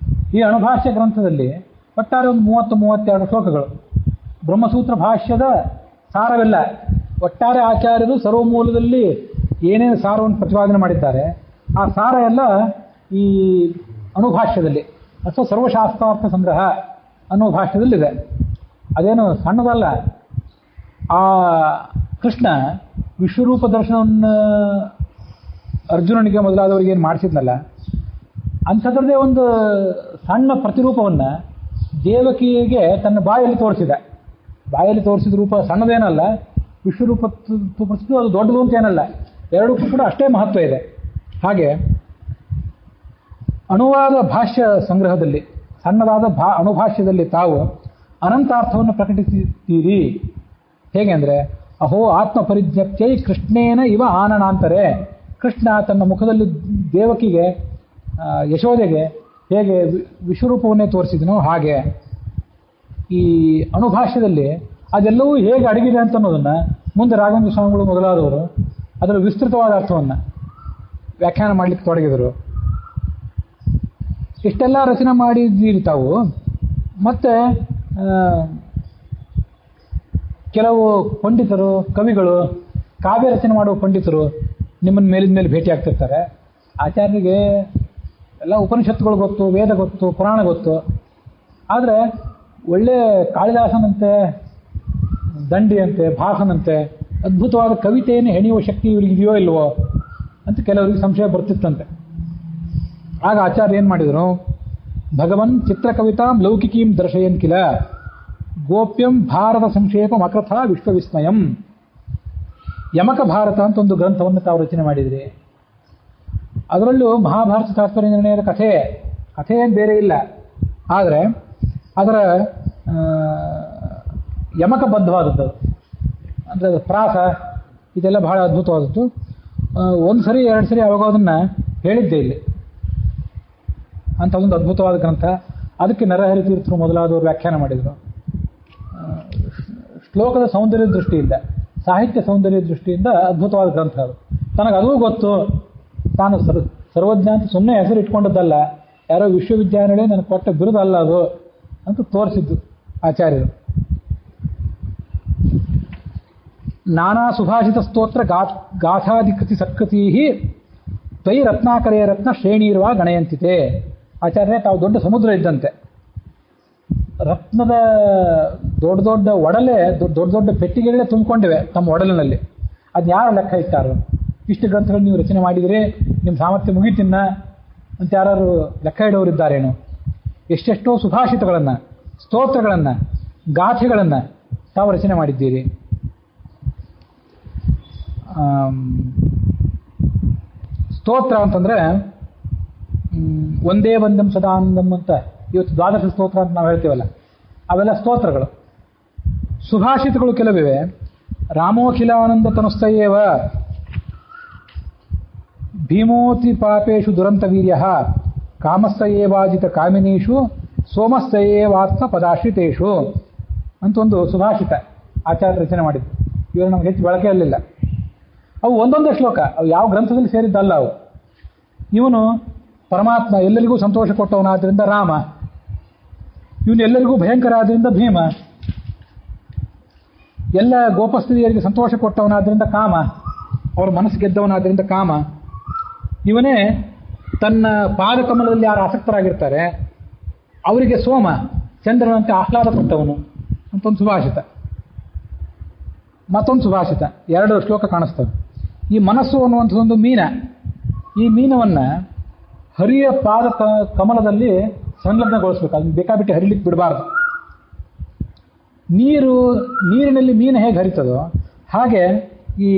ಈ ಅಣುಭಾಷ್ಯ ಗ್ರಂಥದಲ್ಲಿ ಒಟ್ಟಾರೆ ಒಂದು 30-32 ಶ್ಲೋಕಗಳು. ಬ್ರಹ್ಮಸೂತ್ರ ಭಾಷ್ಯದ ಸಾರವೆಲ್ಲ, ಒಟ್ಟಾರೆ ಆಚಾರ್ಯರು ಸರ್ವಮೂಲದಲ್ಲಿ ಏನೇನು ಸಾರವನ್ನು ಪ್ರತಿಪಾದನೆ ಮಾಡಿದ್ದಾರೆ ಆ ಸಾರ ಎಲ್ಲ ಈ ಅಣುಭಾಷ್ಯದಲ್ಲಿ ಅಥವಾ ಸರ್ವಶಾಸ್ತ್ರಾರ್ಥ ಸಂಗ್ರಹ ಅನ್ನೋ ಭಾಷ್ಯದಲ್ಲಿದೆ. ಅದೇನು ಸಣ್ಣದಲ್ಲ. ಆ ಕೃಷ್ಣ ವಿಶ್ವರೂಪ ದರ್ಶನವನ್ನು ಅರ್ಜುನನಿಗೆ ಮೊದಲಾದವರಿಗೆ ಏನು ಮಾಡಿಸಿದ್ನಲ್ಲ, ಅಂಥದ್ರದ್ದೇ ಒಂದು ಸಣ್ಣ ಪ್ರತಿರೂಪವನ್ನು ದೇವಕಿಗೆ ತನ್ನ ಬಾಯಲ್ಲಿ ತೋರಿಸಿದ. ಬಾಯಲ್ಲಿ ತೋರಿಸಿದ ರೂಪ ಸಣ್ಣದೇನಲ್ಲ, ವಿಶ್ವರೂಪ ತೋರಿಸಿದ್ದು ಅದು ದೊಡ್ಡದು ಅಂತ ಏನಲ್ಲ, ಎರಡಕ್ಕೂ ಕೂಡ ಅಷ್ಟೇ ಮಹತ್ವ ಇದೆ. ಹಾಗೆ ಅಣುವಾದ ಭಾಷ್ಯ ಸಂಗ್ರಹದಲ್ಲಿ, ಸಣ್ಣದಾದ ಅಣುಭಾಷ್ಯದಲ್ಲಿ ತಾವು ಅನಂತಾರ್ಥವನ್ನು ಪ್ರಕಟಿಸುತ್ತೀರಿ. ಹೇಗೆ ಅಂದರೆ ಅಹೋ ಆತ್ಮ ಪರಿಜ್ಞಪ್ತೈ ಕೃಷ್ಣೇನ ಇವ ಆನನಾಂತರೆ. ಕೃಷ್ಣ ತನ್ನ ಮುಖದಲ್ಲಿ ದೇವಕಿಗೆ, ಯಶೋದೆಗೆ ಹೇಗೆ ವಿಶ್ವರೂಪವನ್ನೇ ತೋರಿಸಿದನೋ ಹಾಗೆ ಈ ಅಣುಭಾಷ್ಯದಲ್ಲಿ ಅದೆಲ್ಲವೂ ಹೇಗೆ ಅಡಗಿದೆ ಅಂತ ಅನ್ನೋದನ್ನು ಮುಂದೆ ರಾಘವೇಂದ್ರ ಸ್ವಾಮಿಗಳು ಮೊದಲಾದವರು ಅದರ ವಿಸ್ತೃತವಾದ ಅರ್ಥವನ್ನು ವ್ಯಾಖ್ಯಾನ ಮಾಡಲಿಕ್ಕೆ ತೊಡಗಿದರು. ಇಷ್ಟೆಲ್ಲ ರಚನೆ ಮಾಡಿದ್ದೀರಿ ತಾವು. ಮತ್ತು ಕೆಲವು ಪಂಡಿತರು, ಕವಿಗಳು, ಕಾವ್ಯ ರಚನೆ ಮಾಡುವ ಪಂಡಿತರು ನಿಮ್ಮನ್ನು ಮೇಲಿದ ಮೇಲೆ ಭೇಟಿ ಆಗ್ತಿರ್ತಾರೆ. ಆಚಾರ್ಯರಿಗೆ ಎಲ್ಲ ಉಪನಿಷತ್ತುಗಳು ಗೊತ್ತು, ವೇದ ಗೊತ್ತು, ಪುರಾಣ ಗೊತ್ತು. ಆದರೆ ಒಳ್ಳೆ ಕಾಳಿದಾಸನಂತೆ, ದಂಡಿಯಂತೆ, ಭಾಸನಂತೆ ಅದ್ಭುತವಾದ ಕವಿತೆಯನ್ನು ಹೆಣೆಯುವ ಶಕ್ತಿ ಇವರಿಗಿದೆಯೋ ಇಲ್ವೋ ಅಂತ ಕೆಲವರಿಗೆ ಸಂಶಯ ಬರ್ತಿತ್ತಂತೆ. ಆಗ ಆಚಾರ್ಯ ಏನು ಮಾಡಿದರು, ಭಗವನ್ ಚಿತ್ರಕವಿತಾಂ ಲೌಕಿಕೀಂ ದರ್ಶಯನ್ ಕಿಲ ಗೋಪ್ಯಂ ಭಾರತ ಸಂಕ್ಷೇಪಂ ಅಕೃಥ ವಿಶ್ವವಿಸ್ಮಯಂ. ಯಮಕ ಭಾರತ ಅಂತ ಒಂದು ಗ್ರಂಥವನ್ನು ತಾವು ರಚನೆ ಮಾಡಿದ್ರಿ. ಅದರಲ್ಲೂ ಮಹಾಭಾರತ ತಾತ್ಪರ್ಯ ನಿರ್ಣಯದ ಕಥೆ ಏನು ಬೇರೆ ಇಲ್ಲ, ಆದರೆ ಅದರ ಯಮಕಬದ್ಧವಾದದ್ದು, ಅಂದರೆ ಪ್ರಾಸ ಇದೆಲ್ಲ ಬಹಳ ಅದ್ಭುತವಾದದ್ದು. ಒಂದು ಸರಿ 2 ಸರಿ ಅವಾಗ ಅದನ್ನು ಹೇಳಿದ್ದೆ ಇಲ್ಲಿ. ಅಂಥ ಒಂದು ಅದ್ಭುತವಾದ ಗ್ರಂಥ. ಅದಕ್ಕೆ ನರಹರಿ ತೀರ್ಥರು ಮೊದಲಾದವರು ವ್ಯಾಖ್ಯಾನ ಮಾಡಿದರು. ಶ್ಲೋಕದ ಸೌಂದರ್ಯದ ದೃಷ್ಟಿಯಿಂದ ಸಾಹಿತ್ಯ ಸೌಂದರ್ಯ ದೃಷ್ಟಿಯಿಂದ ಅದ್ಭುತವಾದ ಗ್ರಂಥ ಅದು. ತನಗದೂ ಗೊತ್ತು, ತಾನು ಸರ್ವಜ್ಞ ಅಂತ ಸುಮ್ಮನೆ ಹೆಸರು ಇಟ್ಕೊಂಡದ್ದಲ್ಲ, ಯಾರೋ ವಿಶ್ವವಿದ್ಯಾನಿಲಯ ನನಗೆ ಕೊಟ್ಟ ಬಿರುದಲ್ಲ ಅದು ಅಂತ ತೋರಿಸಿದ್ದು ಆಚಾರ್ಯರು. ನಾನಾ ಸುಭಾಷಿತ ಸ್ತೋತ್ರ ಗಾಥಾಧಿಕೃತಿ ಸತ್ಕೃತಿ ತ್ವಯಿ ರತ್ನಾಕರೇ ರತ್ನ ಶ್ರೇಣೀರ್ವಾ ಗಣಯಂತಿತೆ. ಆಚಾರ್ಯ ತಾವು ದೊಡ್ಡ ಸಮುದ್ರ ಇದ್ದಂತೆ, ರತ್ನದ ದೊಡ್ಡ ದೊಡ್ಡ ಒಡಲೆ, ದೊಡ್ಡ ದೊಡ್ಡ ಪೆಟ್ಟಿಗೆಗಳೇ ತುಂಬಿಕೊಂಡಿವೆ ತಮ್ಮ ಒಡಲಿನಲ್ಲಿ. ಅದು ಯಾರು ಲೆಕ್ಕ ಇಟ್ಟಾರು? ಇಷ್ಟು ಗ್ರಂಥಗಳು ನೀವು ರಚನೆ ಮಾಡಿದರೆ ನಿಮ್ಮ ಸಾಮರ್ಥ್ಯ ಮುಗಿತಿನ್ನ ಅಂತ ಯಾರು ಲೆಕ್ಕ ಇಡೋರಿದ್ದಾರೇನು? ಎಷ್ಟೆಷ್ಟೋ ಸುಭಾಷಿತಗಳನ್ನು, ಸ್ತೋತ್ರಗಳನ್ನು, ಗಾಥೆಗಳನ್ನು ತಾವು ರಚನೆ ಮಾಡಿದ್ದೀರಿ. ಸ್ತೋತ್ರ ಅಂತಂದರೆ ಒಂದೇ ಬಂದಂ ಸದಾನಂದಂ ಅಂತ ಇವತ್ತು ದ್ವಾದಶ ಸ್ತೋತ್ರ ಅಂತ ನಾವು ಹೇಳ್ತೀವಲ್ಲ, ಅವೆಲ್ಲ ಸ್ತೋತ್ರಗಳು. ಸುಭಾಷಿತಗಳು ಕೆಲವಿವೆ. ರಾಮೋಖಿಲಾನಂದ ತನುಸ್ತಯೇವ ಭೀಮೋತಿ ಪಾಪೇಶು ದುರಂತ ವೀರ್ಯ ಕಾಮಸ್ತಯೇವಾಜಿತ ಕಾಮಿನೀಷು ಸೋಮಸ್ತಯೇವಾತ್ಮ ಪದಾಶ್ರಿತೇಷು ಅಂತ ಒಂದು ಸುಭಾಷಿತ ಆಚಾರ್ಯ ರಚನೆ ಮಾಡಿದ್ದು. ಇವರು ನಮ್ಗೆ ಹೆಚ್ಚು ಬಳಕೆಯಲ್ಲಿಲ್ಲ. ಅವು ಒಂದೊಂದೇ ಶ್ಲೋಕ, ಅವು ಯಾವ ಗ್ರಂಥದಲ್ಲಿ ಸೇರಿದ್ದಲ್ಲ ಅವು. ಇವನು ಪರಮಾತ್ಮ, ಎಲ್ಲರಿಗೂ ಸಂತೋಷ ಕೊಟ್ಟವನಾದ್ರಿಂದ ರಾಮ, ಇವನು ಎಲ್ಲರಿಗೂ ಭಯಂಕರ ಆದ್ರಿಂದ ಭೀಮ, ಎಲ್ಲ ಗೋಪಸ್ತ್ರೀಯರಿಗೆ ಸಂತೋಷ ಕೊಟ್ಟವನಾದ್ರಿಂದ ಕಾಮ, ಅವ್ರ ಮನಸ್ಸು ಗೆದ್ದವನಾದ್ರಿಂದ ಕಾಮ, ಇವನೇ ತನ್ನ ಪಾದಕಮಲದಲ್ಲಿ ಯಾರು ಆಸಕ್ತರಾಗಿರ್ತಾರೆ ಅವರಿಗೆ ಸೋಮ, ಚಂದ್ರನಂತೆ ಆಹ್ಲಾದ ಕೊಟ್ಟವನು ಅಂತ ಒಂದು ಸುಭಾಷಿತ. ಮತ್ತೊಂದು ಸುಭಾಷಿತ, 2 ಶ್ಲೋಕ ಕಾಣಿಸ್ತವೆ. ಈ ಮನಸ್ಸು ಅನ್ನುವಂಥದ್ದೊಂದು ಮೀನ. ಈ ಮೀನವನ್ನು ಹರಿಯ ಪಾದ ಕಮಲದಲ್ಲಿ ಸಂಲಗ್ನಗೊಳಿಸ್ಬೇಕು, ಅದನ್ನು ಬೇಕಾಬಿಟ್ಟು ಹರಿಲಿಕ್ಕೆ ಬಿಡಬಾರ್ದು. ನೀರಿನಲ್ಲಿ ಮೀನು ಹೇಗೆ ಹರಿತದೋ ಹಾಗೆ ಈ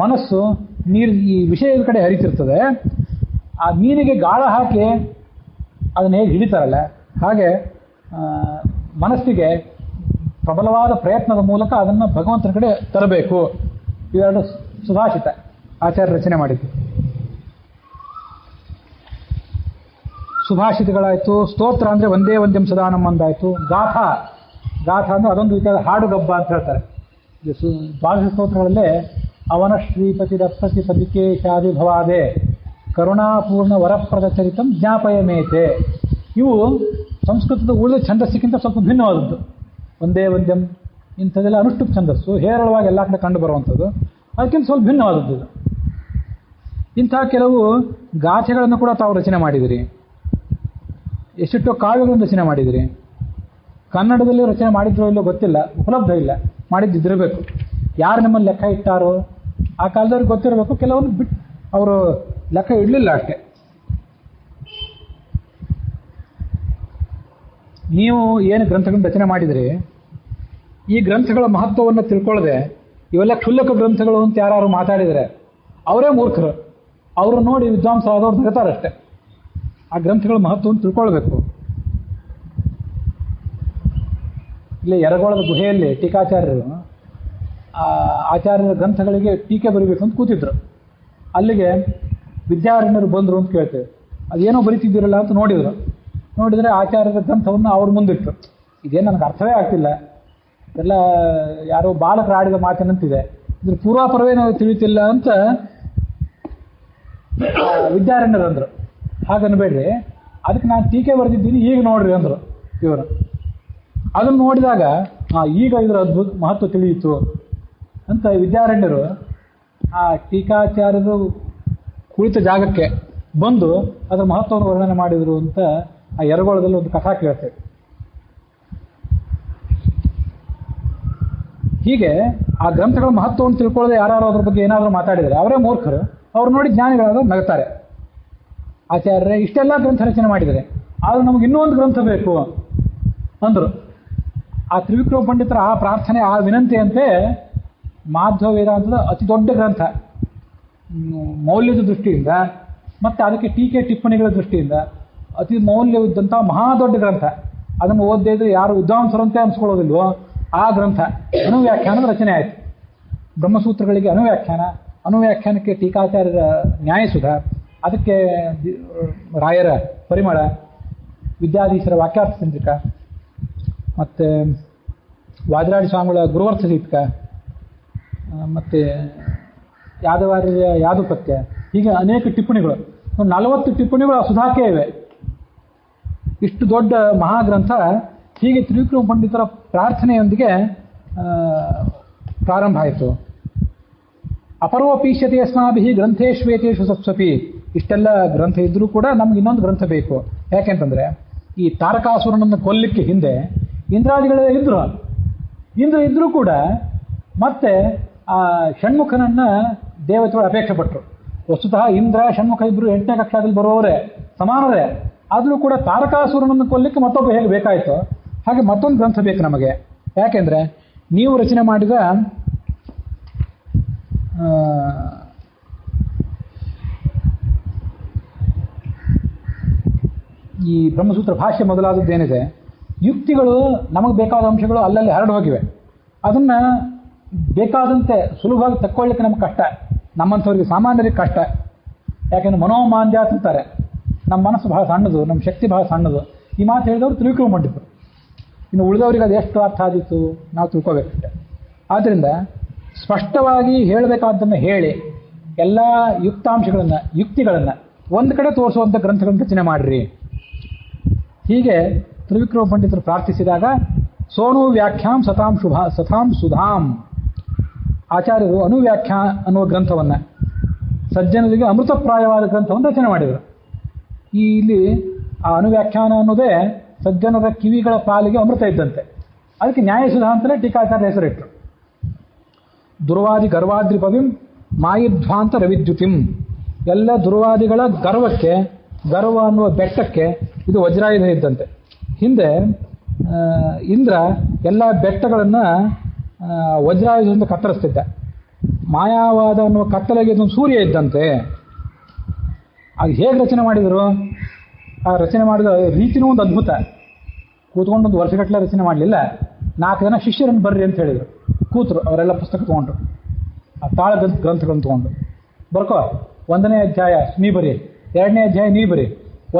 ಮನಸ್ಸು ಈ ವಿಷಯದ ಕಡೆ ಹರಿತಿರ್ತದೆ. ಆ ಮೀನಿಗೆ ಗಾಳ ಹಾಕಿ ಅದನ್ನು ಹೇಗೆ ಹಿಡಿತಾರಲ್ಲ ಹಾಗೆ ಮನಸ್ಸಿಗೆ ಪ್ರಬಲವಾದ ಪ್ರಯತ್ನದ ಮೂಲಕ ಅದನ್ನು ಭಗವಂತನ ಕಡೆ ತರಬೇಕು. ಇವೆರಡು ಸುಭಾಷಿತ ಆಚಾರ್ಯ ರಚನೆ ಮಾಡಿದ್ದು. ಸುಭಾಷಿತಗಳಾಯಿತು. ಸ್ತೋತ್ರ ಅಂದರೆ ಒಂದೇ ಒಂದಂ ಸದಾನಂ ಅಂದಾಯಿತು. ಗಾಥಾ ಅಂದರೆ ಅದೊಂದು ರೀತಿಯಾದ ಹಾಡುಗಬ್ಬ ಅಂತ ಹೇಳ್ತಾರೆ. ದ್ವಾದಶ ಸ್ತೋತ್ರಗಳಲ್ಲೇ ಅವನ ಶ್ರೀಪತಿ ದಪ್ಪತಿ ಪದಿಕೇಶಾದಿ ಭವಾದೆ ಕರುಣಾಪೂರ್ಣ ವರಪ್ರದ ಚರಿತಂ ಜ್ಞಾಪಯಮೇತೆ. ಇವು ಸಂಸ್ಕೃತದ ಉಳಿದ ಛಂದಸ್ಸಿಗಿಂತ ಸ್ವಲ್ಪ ಭಿನ್ನವಾದದ್ದು. ಒಂದೇ ಒಂದಂ ಇಂಥದ್ದೆಲ್ಲ ಅನುಷ್ಠುಪ್ ಛಂದಸ್ಸು, ಹೇರಳವಾಗಿ ಎಲ್ಲ ಕಡೆ ಕಂಡು ಬರುವಂಥದ್ದು, ಅದಕ್ಕಿಂತ ಸ್ವಲ್ಪ ಭಿನ್ನವಾದದ್ದು ಇದು. ಇಂಥ ಕೆಲವು ಗಾಥೆಗಳನ್ನು ಕೂಡ ತಾವು ರಚನೆ ಮಾಡಿದಿರಿ. ಎಷ್ಟೆಷ್ಟೋ ಕಾವ್ಯಗಳನ್ನು ರಚನೆ ಮಾಡಿದಿರಿ. ಕನ್ನಡದಲ್ಲಿ ರಚನೆ ಮಾಡಿದ್ರೋ ಇಲ್ಲೋ ಗೊತ್ತಿಲ್ಲ, ಉಪಲಬ್ಧ ಇಲ್ಲ, ಮಾಡಿದ್ದಿರಬೇಕು. ಯಾರು ನಿಮ್ಮನ್ನು ಲೆಕ್ಕ ಇಟ್ಟಾರೋ ಆ ಕಾಲದವ್ರಿಗೆ ಗೊತ್ತಿರಬೇಕು. ಕೆಲವೊಂದು ಬಿಟ್ಟು ಅವರು ಲೆಕ್ಕ ಇಡಲಿಲ್ಲ ಅಷ್ಟೇ. ನೀವು ಏನು ಗ್ರಂಥಗಳನ್ನು ರಚನೆ ಮಾಡಿದ್ರಿ, ಈ ಗ್ರಂಥಗಳ ಮಹತ್ವವನ್ನು ತಿಳ್ಕೊಳ್ಳದೆ ಇವೆಲ್ಲ ಕ್ಷುಲ್ಲಕ ಗ್ರಂಥಗಳು ಅಂತ ಯಾರು ಮಾತಾಡಿದರೆ ಅವರೇ ಮೂರ್ಖರು. ಅವರು ನೋಡಿ ವಿದ್ವಾಂಸರಾದವ್ರು ನಗತಾರಷ್ಟೆ. ಆ ಗ್ರಂಥಗಳ ಮಹತ್ವವನ್ನು ತಿಳ್ಕೊಳ್ಬೇಕು. ಇಲ್ಲಿ ಯರಗೋಳದ ಗುಹೆಯಲ್ಲಿ ಟೀಕಾಚಾರ್ಯರು ಆಚಾರ್ಯರ ಗ್ರಂಥಗಳಿಗೆ ಟೀಕೆ ಬರೀಬೇಕು ಅಂತ ಕೂತಿದ್ರು. ಅಲ್ಲಿಗೆ ವಿದ್ಯಾರಣ್ಯರು ಬಂದರು ಅಂತ ಕೇಳ್ತೇವೆ. ಅದೇನೋ ಬರೀತಿದ್ದೀರಲ್ಲ ಅಂತ ನೋಡಿದರೆ ಆಚಾರ್ಯರ ಗ್ರಂಥವನ್ನು ಅವ್ರ ಮುಂದಿಟ್ಟರು. ಇದೇನು ನನಗೆ ಅರ್ಥವೇ ಆಗ್ತಿಲ್ಲ, ಎಲ್ಲ ಯಾರೋ ಬಾಲಕರು ಆಡಿದ ಮಾತಿನಂತಿದೆ, ಇದ್ರ ಪೂರ್ವಾಪರವೇನೋ ತಿಳಿತಿಲ್ಲ ಅಂತ ವಿದ್ಯಾರಣ್ಯರು ಅಂದರು. ಹಾಗನ್ಬೇಡ್ರಿ, ಅದಕ್ಕೆ ನಾನು ಟೀಕೆ ಬರೆದಿದ್ದೀನಿ, ಈಗ ನೋಡ್ರಿ ಅಂದರು ಇವರು. ಅದನ್ನು ನೋಡಿದಾಗ ಈಗ ಇದರ ಅದ್ಭುತ ಮಹತ್ವ ತಿಳಿಯಿತು ಅಂತ ವಿದ್ಯಾರಣ್ಯರು ಆ ಟೀಕಾಚಾರ್ಯರು ಕುಳಿತ ಜಾಗಕ್ಕೆ ಬಂದು ಅದರ ಮಹತ್ವವನ್ನು ವರ್ಣನೆ ಮಾಡಿದರು ಅಂತ ಆ ಯರಗೋಳದಲ್ಲಿ ಒಂದು ಕಥಾ ಕೇಳ್ತೇವೆ. ಹೀಗೆ ಆ ಗ್ರಂಥಗಳ ಮಹತ್ವವನ್ನು ತಿಳ್ಕೊಳ್ಳದೆ ಯಾರು ಅದ್ರ ಬಗ್ಗೆ ಏನಾದರೂ ಮಾತಾಡಿದರೆ ಅವರೇ ಮೂರ್ಖರು. ಅವ್ರು ನೋಡಿ ಜ್ಞಾನಿಗಳಾದ ನಗುತ್ತಾರೆ. ಆಚಾರ್ಯರೇ ಇಷ್ಟೆಲ್ಲ ಗ್ರಂಥ ರಚನೆ ಮಾಡಿದ್ದಾರೆ, ಆದರೂ ನಮಗೆ ಇನ್ನೂ ಒಂದು ಗ್ರಂಥ ಬೇಕು ಅಂದರು. ಆ ತ್ರಿವಿಕ್ರಮ ಪಂಡಿತರ ಆ ಪ್ರಾರ್ಥನೆ, ಆ ವಿನಂತಿಯಂತೆ ಮಾಧ್ವ ವೇದಾಂತದ ಅತಿ ದೊಡ್ಡ ಗ್ರಂಥ, ಮೌಲ್ಯದ ದೃಷ್ಟಿಯಿಂದ ಮತ್ತು ಅದಕ್ಕೆ ಟೀಕೆ ಟಿಪ್ಪಣಿಗಳ ದೃಷ್ಟಿಯಿಂದ ಅತಿ ಮೌಲ್ಯವಿದ್ದಂಥ ಮಹಾದೊಡ್ಡ ಗ್ರಂಥ. ಅದನ್ನು ಓದದೇ ಇದ್ರೆ ಯಾರು ವಿದ್ವಾಂಸರಂತೆ ಅನಿಸ್ಕೊಳ್ಳೋದಿಲ್ವೋ ಆ ಗ್ರಂಥ ಅನುವ್ಯಾಖ್ಯಾನದ ರಚನೆ ಆಯಿತು. ಬ್ರಹ್ಮಸೂತ್ರಗಳಿಗೆ ಅನುವ್ಯಾಖ್ಯಾನಕ್ಕೆ ಟೀಕಾಚಾರ್ಯರ ನ್ಯಾಯಸುಧ, ಅದಕ್ಕೆ ರಾಯರ ಪರಿಮಳ, ವಿದ್ಯಾಧೀಶರ ವಾಕ್ಯಾರ್ಥ ಚಂದ್ರಿಕಾ, ಮತ್ತು ವಾದಿರಾಜ ಸ್ವಾಮಿಗಳ ಗುರುವರ್ಥ ದೀಪಿಕ, ಮತ್ತು ಯಾದವಾರ್ಯ ಯಾದುಪತ್ಯ, ಹೀಗೆ ಅನೇಕ ಟಿಪ್ಪಣಿಗಳು, 40 ಟಿಪ್ಪಣಿಗಳು ಆ ಸುಧಾಕ್ಕೆ ಇವೆ. ಇಷ್ಟು ದೊಡ್ಡ ಮಹಾಗ್ರಂಥ ಹೀಗೆ ತ್ರಿವಿಕ್ರಮ ಪಂಡಿತರ ಪ್ರಾರ್ಥನೆಯೊಂದಿಗೆ ಪ್ರಾರಂಭ ಆಯಿತು. ಅಪರೋಪೀಶ್ಯತೆ ಅಸ್ಮಾಭಿ ಗ್ರಂಥೇಶ್ವೇತೇಷು ಸಪ್ಸಪಿ. ಇಷ್ಟೆಲ್ಲ ಗ್ರಂಥ ಇದ್ದರೂ ಕೂಡ ನಮ್ಗೆ ಇನ್ನೊಂದು ಗ್ರಂಥ ಬೇಕು. ಯಾಕೆಂತಂದರೆ ಈ ತಾರಕಾಸುರನನ್ನು ಕೊಲ್ಲಿಕ್ಕೆ ಹಿಂದೆ ಇಂದ್ರಾದಿಗಳೇ ಇದ್ದರೂ ಕೂಡ ಮತ್ತೆ ಆ ಷಣ್ಮುಖನನ್ನು ದೇವತೆಗಳು ಅಪೇಕ್ಷೆ ಪಟ್ಟರು. ವಸ್ತುತಃ ಇಂದ್ರ ಷಣ್ಮುಖ ಇಬ್ಬರು 8ನೇ ಕಕ್ಷಾದಲ್ಲಿ ಬರೋವರೇ ಸಮಾನರೇ, ಆದರೂ ಕೂಡ ತಾರಕಾಸುರನನ್ನು ಕೊಲ್ಲಿಕ್ಕೆ ಮತ್ತೊಬ್ಬ ಹೇಗೆ ಬೇಕಾಯಿತು, ಹಾಗೆ ಮತ್ತೊಂದು ಗ್ರಂಥ ಬೇಕು ನಮಗೆ. ಯಾಕೆಂದರೆ ನೀವು ರಚನೆ ಮಾಡಿದ ಈ ಬ್ರಹ್ಮಸೂತ್ರ ಭಾಷ್ಯ ಮೊದಲಾದದ್ದೇನಿದೆ, ಯುಕ್ತಿಗಳು ನಮಗೆ ಬೇಕಾದ ಅಂಶಗಳು ಅಲ್ಲಲ್ಲಿ ಹರಡು ಹೋಗಿವೆ. ಅದನ್ನು ಬೇಕಾದಂತೆ ಸುಲಭವಾಗಿ ತಕ್ಕೊಳ್ಳಿಕ್ಕೆ ನಮ್ಗೆ ಕಷ್ಟ, ನಮ್ಮಂಥವ್ರಿಗೆ ಸಾಮಾನ್ಯರಿಗೆ ಕಷ್ಟ. ಯಾಕೆಂದರೆ ಮನೋಮಾಂದ್ಯ ಅಂತಾರೆ, ನಮ್ಮ ಮನಸ್ಸು ಬಹಳ ಸಣ್ಣದು, ನಮ್ಮ ಶಕ್ತಿ ಬಹಳ ಸಣ್ಣದು. ಈ ಮಾತು ಹೇಳಿದವರು ತ್ರಿವಿಕ್ರಮ ಪಂಡಿತರು. ಇನ್ನು ಉಳಿದವರಿಗೆ ಅದು ಎಷ್ಟು ಅರ್ಥ ಆದೀತು ನಾವು ತಿಳ್ಕೋಬೇಕಷ್ಟೆ. ಆದ್ದರಿಂದ ಸ್ಪಷ್ಟವಾಗಿ ಹೇಳಬೇಕಾದ್ದನ್ನು ಹೇಳಿ ಎಲ್ಲ ಯುಕ್ತಿಗಳನ್ನು ಒಂದು ಕಡೆ ತೋರಿಸುವಂಥ ಗ್ರಂಥಗಳನ್ನು ರಚನೆ ಮಾಡಿರಿ. ಹೀಗೆ ತ್ರಿವಿಕ್ರಮ ಪಂಡಿತರು ಪ್ರಾರ್ಥಿಸಿದಾಗ ಸೋನು ವ್ಯಾಖ್ಯಾಂ ಸತಾಂ ಸುಧಾಂ ಆಚಾರ್ಯರು ಅನುವ್ಯಾಖ್ಯಾ ಅನ್ನುವ ಗ್ರಂಥವನ್ನು, ಸಜ್ಜನರಿಗೆ ಅಮೃತಪ್ರಾಯವಾದ ಗ್ರಂಥವನ್ನು ರಚನೆ ಮಾಡಿದರು. ಇಲ್ಲಿ ಆ ಅನುವ್ಯಾಖ್ಯಾನ ಅನ್ನೋದೇ ಸಜ್ಜನರ ಕಿವಿಗಳ ಪಾಲಿಗೆ ಅಮೃತ ಇದ್ದಂತೆ. ಅದಕ್ಕೆ ನ್ಯಾಯಸುಧಾ ಅಂತಲೇ ಟೀಕಾಚಾರ್ಯ ಹೆಸರಿಟ್ಟರು. ದುರ್ವಾದಿ ಗರ್ವಾದ್ರಿಪವಿಂ ಮಾಯಿಧ್ವಾಂತ ರವಿದ್ಯುತಿಂ. ಎಲ್ಲ ದುರ್ವಾದಿಗಳ ಗರ್ವ ಅನ್ನುವ ಬೆಟ್ಟಕ್ಕೆ ಇದು ವಜ್ರಾಯುಧ ಇದ್ದಂತೆ. ಹಿಂದೆ ಇಂದ್ರ ಎಲ್ಲ ಬೆಟ್ಟಗಳನ್ನು ವಜ್ರಾಯುಧದಿಂದ ಕತ್ತರಿಸ್ತಿದ್ದ. ಮಾಯಾವಾದ ಅನ್ನುವ ಕತ್ತಲೆಗೆ ಇದೊಂದು ಸೂರ್ಯ ಇದ್ದಂತೆ. ಅದು ಹೇಗೆ ರಚನೆ ಮಾಡಿದರು? ಆ ರಚನೆ ಮಾಡಿದ ರೀತಿನೂ ಒಂದು ಅದ್ಭುತ. ಕೂತ್ಕೊಂಡೊಂದು ವರ್ಷಗಟ್ಟಲೆ ರಚನೆ ಮಾಡಲಿಲ್ಲ. 4 ಜನ ಶಿಷ್ಯರನ್ನು ಬರ್ರಿ ಅಂತ ಹೇಳಿದರು. ಕೂತರು, ಅವರೆಲ್ಲ ಪುಸ್ತಕ ತೊಗೊಂಡ್ರು, ಆ ತಾಳ ಗ್ರಂಥಗಳನ್ನು ತೊಗೊಂಡು ಬರ್ಕೋ, 1ನೇ ಅಧ್ಯಾಯ ನೀ ಬರಿ, 2ನೇ ಅಧ್ಯಾಯ ನೀ ಬರಿ.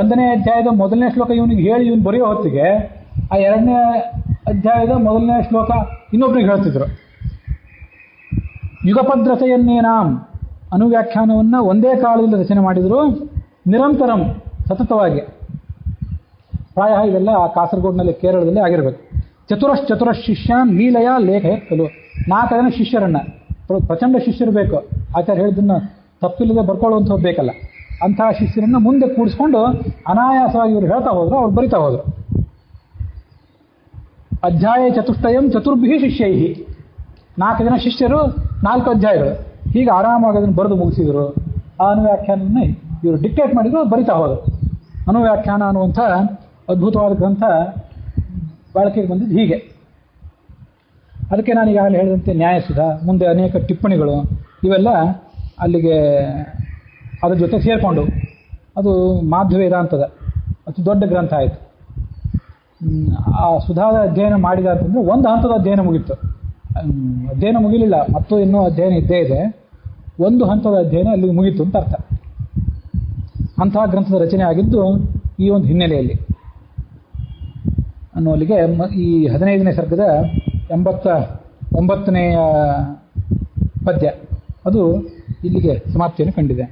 1ನೇ ಅಧ್ಯಾಯದ ಮೊದಲನೇ ಶ್ಲೋಕ ಇವನಿಗೆ ಹೇಳಿ ಇವನು ಬರೆಯೋ ಹೊತ್ತಿಗೆ ಆ 2ನೇ ಅಧ್ಯಾಯದ ಮೊದಲನೇ ಶ್ಲೋಕ ಇನ್ನೊಬ್ಬರಿಗೆ ಹೇಳ್ತಿದ್ರು. ಯುಗಪದ್ರತೆಯನ್ನೇನಾಂ ಅನುವ್ಯಾಖ್ಯಾನವನ್ನು ಒಂದೇ ಕಾಲದಲ್ಲಿ ರಚನೆ ಮಾಡಿದರು, ನಿರಂತರಂ ಸತತವಾಗಿ. ಪ್ರಾಯ ಇದೆಲ್ಲ ಆ ಕಾಸರಗೋಡಿನಲ್ಲಿ ಕೇರಳದಲ್ಲಿ ಆಗಿರಬೇಕು. ಚತುರ ಶಿಷ್ಯಾನ್ ಲೀಲೆಯ ಲೇಖ ಕಲು. 4 ಜನ ಶಿಷ್ಯರನ್ನು, ಪ್ರಚಂಡ ಶಿಷ್ಯರು ಬೇಕು, ಆಚಾರ್ಯ ಹೇಳಿದ್ದನ್ನು ತಪ್ಪಿಲ್ಲದೆ ಬರ್ಕೊಳ್ಳುವಂಥದ್ದು ಬೇಕಲ್ಲ, ಅಂತಹ ಶಿಷ್ಯರನ್ನು ಮುಂದೆ ಕೂಡಿಸ್ಕೊಂಡು ಅನಾಯಾಸವಾಗಿ ಇವರು ಹೇಳ್ತಾ ಹೋದರು, ಅವ್ರು ಬರಿತಾ ಹೋದರು. ಅಧ್ಯಾಯ ಚತುಷ್ಟಯಂ ಚತುರ್ಭಿ ಶಿಷ್ಯೈ. 4 ಜನ ಶಿಷ್ಯರು 4 ಅಧ್ಯಾಯಗಳು, ಹೀಗೆ ಆರಾಮಾಗಿ ಅದನ್ನು ಬರೆದು ಮುಗಿಸಿದರು. ಆ ಅನುವ್ಯಾಖ್ಯಾನವನ್ನೇ ಇವರು ಡಿಕ್ಟೇಟ್ ಮಾಡಿದ್ರು, ಬರಿತಾ ಹೋದರು. ಅನುವ್ಯಾಖ್ಯಾನ ಅನ್ನುವಂಥ ಅದ್ಭುತವಾದ ಗ್ರಂಥ ಬಳಕೆಗೆ ಬಂದಿದ್ದು ಹೀಗೆ. ಅದಕ್ಕೆ ನಾನು ಈಗಾಗಲೇ ಹೇಳಿದಂತೆ ನ್ಯಾಯಸುಧಾ, ಮುಂದೆ ಅನೇಕ ಟಿಪ್ಪಣಿಗಳು, ಇವೆಲ್ಲ ಅಲ್ಲಿಗೆ ಅದರ ಜೊತೆ ಸೇರಿಕೊಂಡು ಅದು ಮಾಧ್ವ ವೇದಾಂತದ ಅತಿ ದೊಡ್ಡ ಗ್ರಂಥ ಆಯಿತು. ಆ ಸುಧಾದ ಅಧ್ಯಯನ ಮಾಡಿದ ಅಂತಂದರೆ ಒಂದು ಹಂತದ ಅಧ್ಯಯನ ಮುಗಿತು. ಅಧ್ಯಯನ ಮುಗಿಲಿಲ್ಲ, ಮತ್ತು ಇನ್ನೂ ಅಧ್ಯಯನ ಇದ್ದೇ ಇದೆ. ಒಂದು ಹಂತದ ಅಧ್ಯಯನ ಅಲ್ಲಿಗೆ ಮುಗಿತು ಅಂತ ಅರ್ಥ. ಅಂತಹ ಗ್ರಂಥದ ರಚನೆ ಆಗಿದ್ದು ಈ ಒಂದು ಹಿನ್ನೆಲೆಯಲ್ಲಿ ಅನ್ನುವಲ್ಲಿಗೆ ಈ 15ನೇ ಸರ್ಗದ 89ನೇ ಪದ್ಯ ಅದು ಇಲ್ಲಿಗೆ ಸಮಾಪ್ತಿಯನ್ನು ಕಂಡಿದೆ.